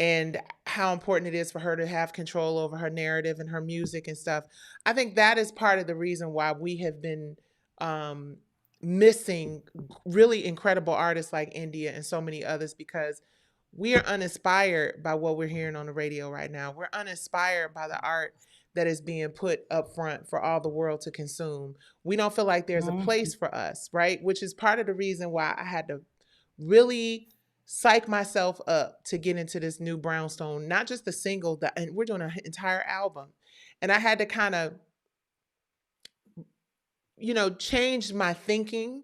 and how important it is for her to have control over her narrative and her music and stuff. I think that is part of the reason why we have been missing really incredible artists like India and so many others, because we are uninspired by what we're hearing on the radio right now. We're uninspired by the art that is being put up front for all the world to consume. We don't feel like there's a place for us, right? Which is part of the reason why I had to really psych myself up to get into this new Brownstone, not just the single, and we're doing an entire album. And I had to kind of, change my thinking,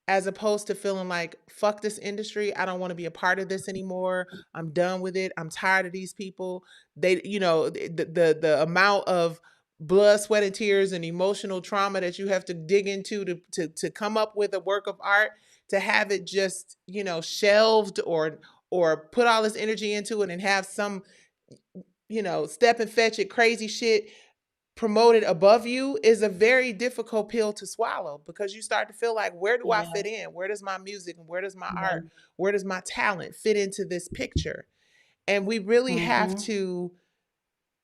as opposed to feeling like, fuck this industry. I don't want to be a part of this anymore. I'm done with it. I'm tired of these people. They, the amount of blood, sweat, and tears and emotional trauma that you have to dig into to come up with a work of art, to have it just, shelved or put all this energy into it and have some, step and fetch it crazy shit promoted above you is a very difficult pill to swallow, because you start to feel like, where do I fit in? Where does my music and where does my art, where does my talent fit into this picture? And we really have to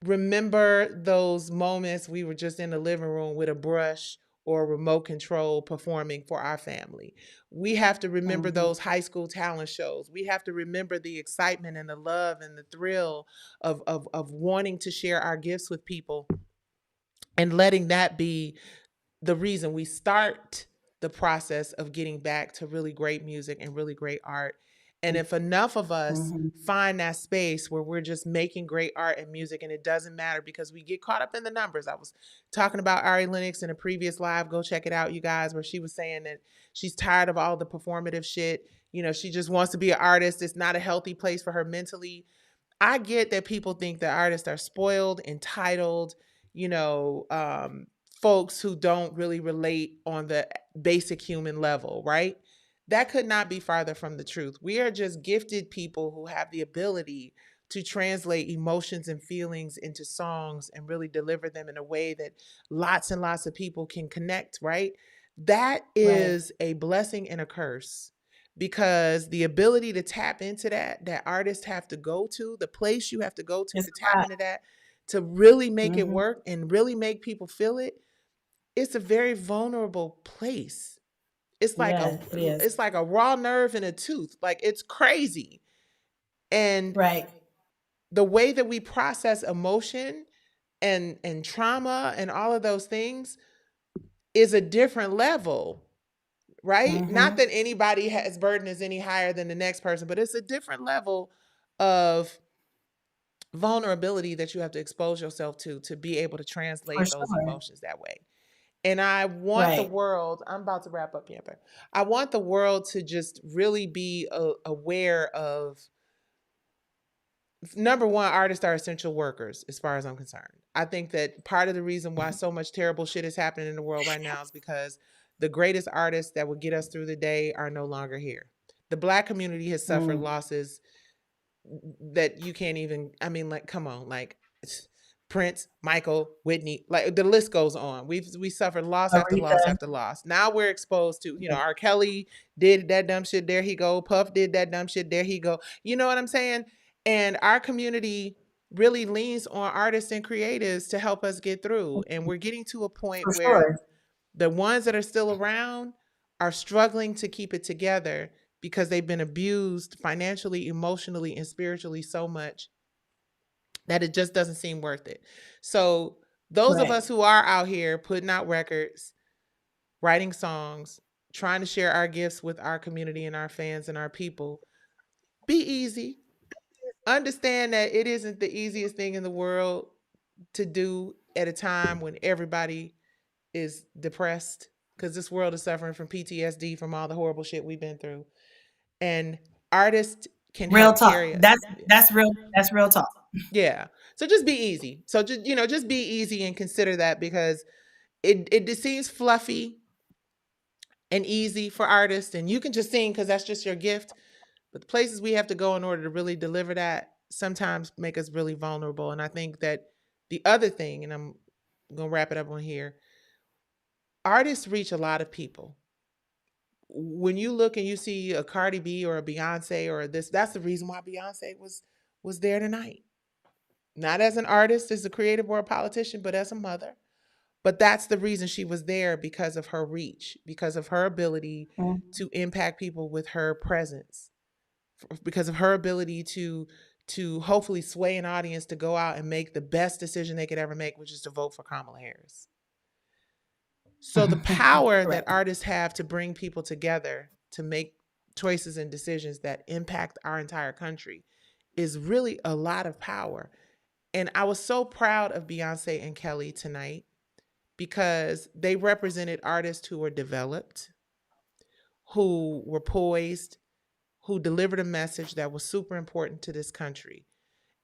remember those moments we were just in the living room with a brush or a remote control performing for our family. We have to remember those high school talent shows. We have to remember the excitement and the love and the thrill of wanting to share our gifts with people, and letting that be the reason we start the process of getting back to really great music and really great art. And if enough of us find that space where we're just making great art and music, and it doesn't matter, because we get caught up in the numbers. I was talking about Ari Lennox in a previous live. Go check it out, you guys, where she was saying that she's tired of all the performative shit. She just wants to be an artist. It's not a healthy place for her mentally. I get that people think that artists are spoiled, entitled, folks who don't really relate on the basic human level, right? That could not be farther from the truth. We are just gifted people who have the ability to translate emotions and feelings into songs and really deliver them in a way that lots and lots of people can connect, right? That is a blessing and a curse, because the ability to tap into that artists have to go to, the place you have to go to tap into that, to really make it work and really make people feel it, it's a very vulnerable place. It's like Yeah, it is. it's like a raw nerve in a tooth. Like, it's crazy. And Right. the way that we process emotion and trauma and all of those things is a different level, right? Not that anybody has burden is any higher than the next person, but it's a different level of vulnerability that you have to expose yourself to be able to For translate those sure. emotions that way. And I want the Right. world, I'm about to wrap up, Yamper. I want the world to just really be aware of, number one, artists are essential workers as far as I'm concerned. I think that part of the reason why so much terrible shit is happening in the world right now is because the greatest artists that would get us through the day are no longer here. The Black community has suffered losses that you can't even, I mean, like, come on, like Prince, Michael, Whitney, like the list goes on. We suffered loss after loss Aretha. after loss. Now we're exposed to, you know, R. Kelly did that dumb shit, there he go. Puff did that dumb shit, there he go. You know what I'm saying? And our community really leans on artists and creatives to help us get through. And we're getting to a point For where sure. the ones that are still around are struggling to keep it together because they've been abused financially, emotionally, and spiritually so much that it just doesn't seem worth it. So those of Right. us who are out here putting out records, writing songs, trying to share our gifts with our community and our fans and our people, be easy. Understand that it isn't the easiest thing in the world to do at a time when everybody is depressed, because this world is suffering from PTSD from all the horrible shit we've been through. And artists can Real help talk. carry us. That's real talk. Yeah. So just be easy. So just, just be easy and consider that, because it seems fluffy and easy for artists, and you can just sing because that's just your gift. But the places we have to go in order to really deliver that sometimes make us really vulnerable. And I think that the other thing, and I'm going to wrap it up on here, artists reach a lot of people. When you look and you see a Cardi B or a Beyonce or this, that's the reason why Beyonce was there tonight. Not as an artist, as a creative or a politician, but as a mother. But that's the reason she was there, because of her reach, because of her ability to impact people with her presence, because of her ability to hopefully sway an audience to go out and make the best decision they could ever make, which is to vote for Kamala Harris. So the power that artists have to bring people together to make choices and decisions that impact our entire country is really a lot of power. And I was so proud of Beyonce and Kelly tonight, because they represented artists who were developed, who were poised, who delivered a message that was super important to this country.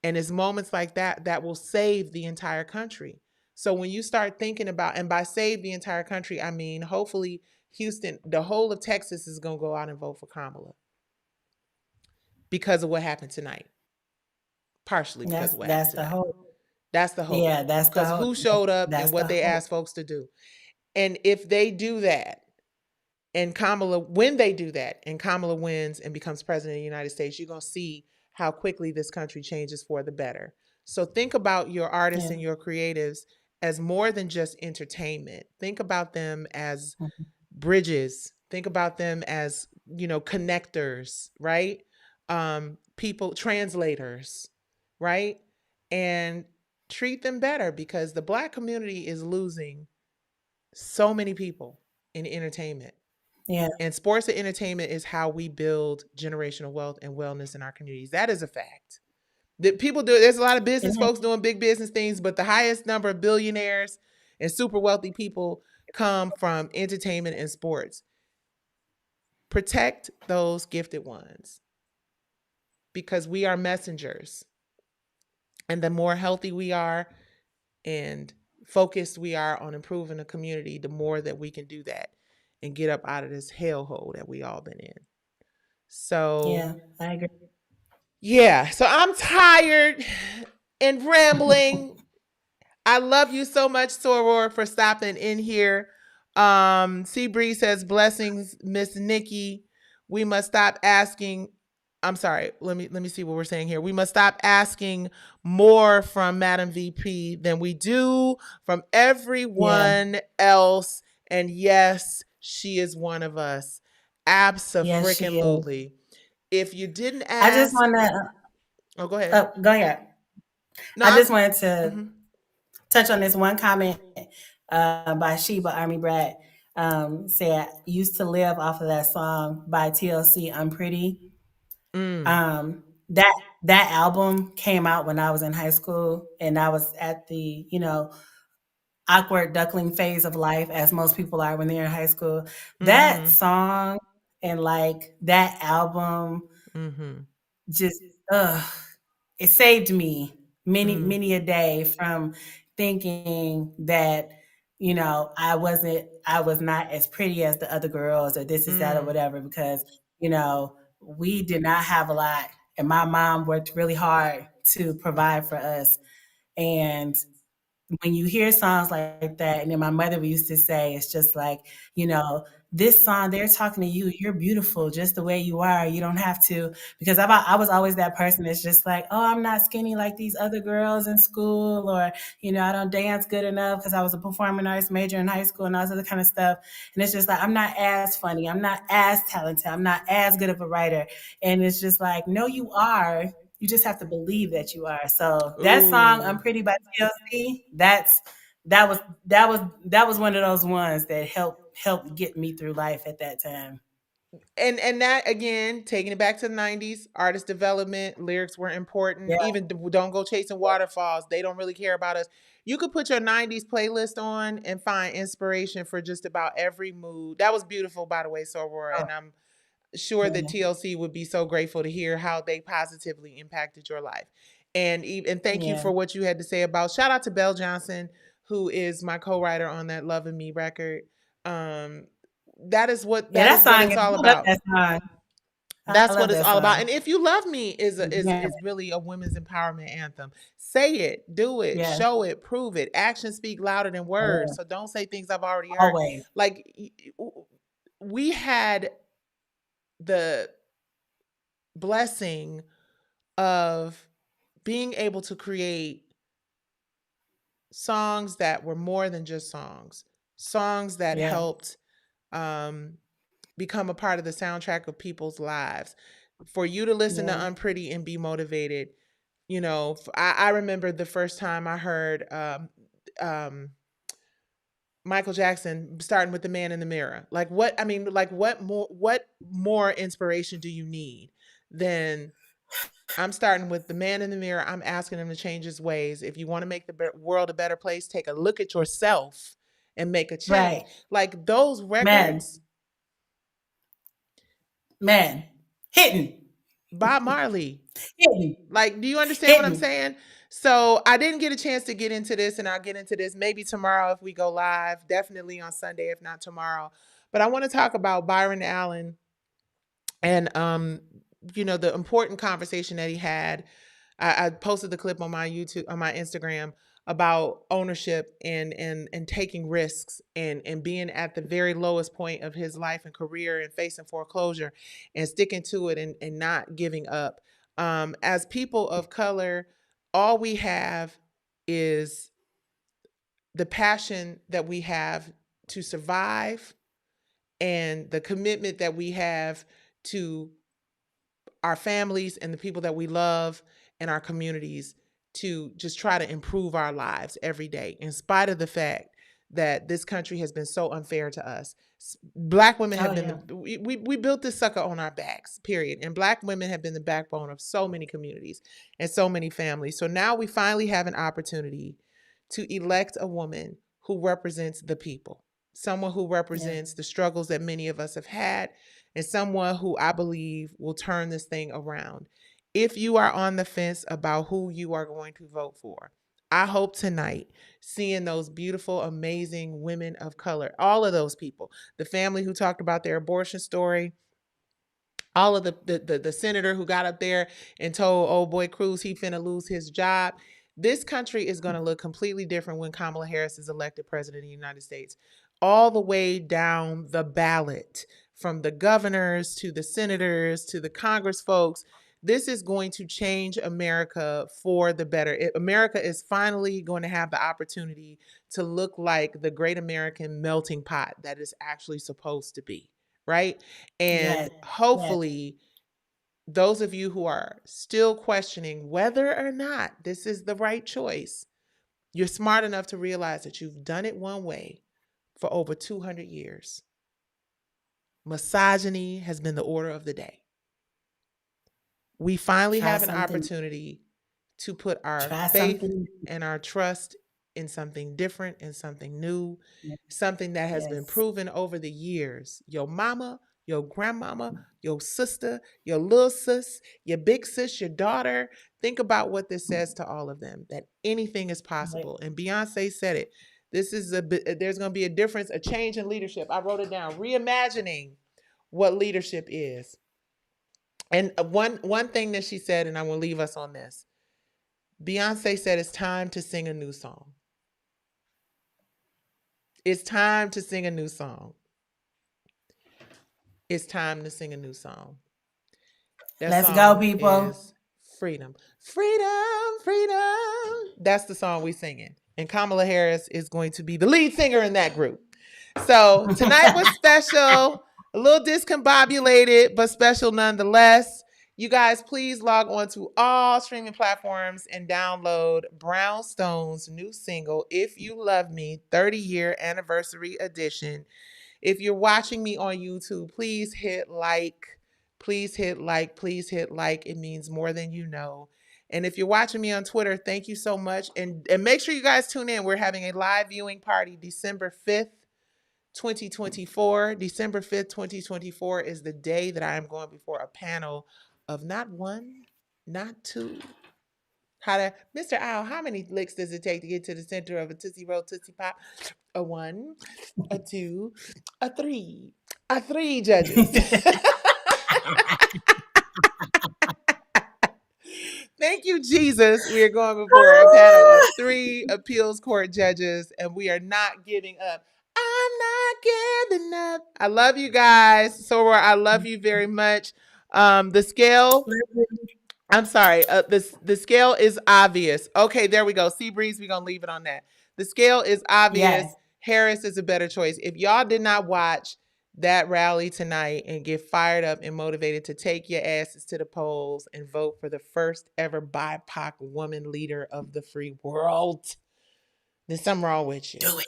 And it's moments like that that will save the entire country. So when you start thinking about, and by save the entire country, I mean, hopefully Houston, the whole of Texas is going to go out and vote for Kamala because of what happened tonight. Partially because of what happened tonight. That's the hope. Yeah, that's the hope. Because who showed up and what they asked folks to do. And if they do that, and Kamala, when they do that, and Kamala wins and becomes president of the United States, you're going to see how quickly this country changes for the better. So think about your artists and your creatives as more than just entertainment. Think about them as bridges. Think about them as, connectors, right? People, translators, right? And treat them better, because the Black community is losing so many people in entertainment. Yeah. And sports and entertainment is how we build generational wealth and wellness in our communities. That is a fact. That people do. There's a lot of business folks doing big business things, but the highest number of billionaires and super wealthy people come from entertainment and sports. Protect those gifted ones, because we are messengers. And the more healthy we are and focused we are on improving the community, the more that we can do that and get up out of this hellhole that we all been in. So yeah, I agree. Yeah, so I'm tired and rambling. I love you so much, Soror, for stopping in here. Seabree says, blessings, Miss Nikki. We must stop asking I'm sorry. Let me see what we're saying here. We must stop asking more from Madam VP than we do from everyone else. And yes, she is one of us. Yes, she is. Abso-freaking-lutely. If you didn't I just ask, want to. oh, go ahead. Go ahead. No, I just wanted to mhm. touch on this one comment by Sheba Army Brat. Said, used to live off of that song by TLC, I'm Pretty. That that album came out when I was in high school, and I was at the awkward duckling phase of life, as most people are when they're in high school. That song and like that album just it saved me many a day from thinking that I was not as pretty as the other girls, or this is that or whatever, because we did not have a lot, and my mom worked really hard to provide for us. And when you hear songs like that, and then my mother used to say, it's just like, this song, they're talking to you. You're beautiful just the way you are. You don't have to, because I was always that person that's just like, oh, I'm not skinny like these other girls in school, or, I don't dance good enough because I was a performing arts major in high school and all this other kind of stuff. And it's just like, I'm not as funny. I'm not as talented. I'm not as good of a writer. And it's just like, no, you are. You just have to believe that you are. So that song, "I'm Pretty" by TLC, that was one of those ones that helped get me through life at that time. And that, again, taking it back to the 90s, artist development, lyrics were important. Yeah. Even Don't Go Chasing Waterfalls, they don't really care about us. You could put your 90s playlist on and find inspiration for just about every mood. That was beautiful, by the way, Sorora, and I'm sure that TLC would be so grateful to hear how they positively impacted your life. And thank you for what you had to say about, shout out to Belle Johnson, who is my co-writer on that Loving Me record. That is what it's all about. That's what it's all about. And If You Love Me is really a women's empowerment anthem. Say it, do it, show it, prove it. Actions speak louder than words. So don't say things I've already heard. Always. Like, we had the blessing of being able to create songs that were more than just songs that helped become a part of the soundtrack of people's lives. For you to listen to Unpretty and be motivated, I remember the first time I heard Michael Jackson starting with The Man in the Mirror. What more inspiration do you need than I'm starting with The Man in the Mirror. I'm asking him to change his ways. If you want to make the world a better place, take a look at yourself and make a change. Right. Like those records. Man. Hitting. Bob Marley. Hitting. Like, do you understand what I'm saying? So I didn't get a chance to get into this, and I'll get into this maybe tomorrow if we go live, definitely on Sunday, if not tomorrow. But I want to talk about Byron Allen and, the important conversation that he had. I posted the clip on my Instagram about ownership and taking risks and being at the very lowest point of his life and career and facing foreclosure and sticking to it and not giving up. As people of color, all we have is the passion that we have to survive and the commitment that we have to our families and the people that we love and our communities to just try to improve our lives every day, in spite of the fact that this country has been so unfair to us. Black women have we built this sucker on our backs, period. And Black women have been the backbone of so many communities and so many families. So now we finally have an opportunity to elect a woman who represents the people, someone who represents the struggles that many of us have had, and someone who I believe will turn this thing around. If you are on the fence about who you are going to vote for, I hope tonight, seeing those beautiful, amazing women of color, all of those people, the family who talked about their abortion story, all of the senator who got up there and told old boy Cruz he finna lose his job. This country is going to look completely different when Kamala Harris is elected president of the United States. All the way down the ballot, from the governors to the senators to the Congress folks. This is going to change America for the better. America is finally going to have the opportunity to look like the great American melting pot that is actually supposed to be, right? And hopefully, those of you who are still questioning whether or not this is the right choice, you're smart enough to realize that you've done it one way for over 200 years. Misogyny has been the order of the day. We finally have an opportunity to put our faith and our trust in something different and something new, something that has been proven over the years. Your mama, your grandmama, your sister, your little sis, your big sis, your daughter. Think about what this says to all of them, that anything is possible. And Beyonce said it. There's going to be a difference, a change in leadership. I wrote it down. Reimagining what leadership is. And one thing that she said, and I will leave us on this. Beyonce said it's time to sing a new song. It's time to sing a new song. It's time to sing a new song. Let's go, people. Freedom. Freedom, freedom. That's the song we're singing. And Kamala Harris is going to be the lead singer in that group. So tonight was special. A little discombobulated, but special nonetheless. You guys, please log on to all streaming platforms and download Brownstone's new single, If You Love Me, 30-year anniversary edition. If you're watching me on YouTube, please hit like. Please hit like. Please hit like. It means more than you know. And if you're watching me on Twitter, thank you so much. And make sure you guys tune in. We're having a live viewing party December 5th. 2024, December 5th, 2024 is the day that I am going before a panel of not one, not two. Mr. Owl, how many licks does it take to get to the center of a Tootsie Roll Tootsie Pop? A one, a two, a three. Three judges. Thank you, Jesus. We are going before a panel of 3 appeals court judges, and we are not giving up. I'm not giving up. I love you guys. Soror, I love you very much. The scale, I'm sorry. The scale is obvious. Okay, there we go. Seabreeze, we're going to leave it on that. The scale is obvious. Yes. Harris is a better choice. If y'all did not watch that rally tonight and get fired up and motivated to take your asses to the polls and vote for the first ever BIPOC woman leader of the free world, there's something wrong with you. Do it.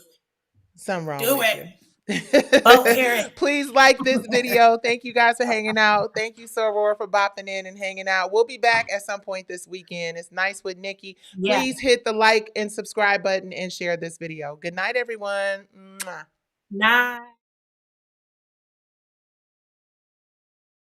Something wrong Do with it. you. Oh, Harry. Please like this video. Thank you guys for hanging out. Thank you, Soror, for bopping in and hanging out. We'll be back at some point this weekend. It's nice with Nikki. Yeah. Please hit the like and subscribe button and share this video. Good night, everyone. Mwah. Night.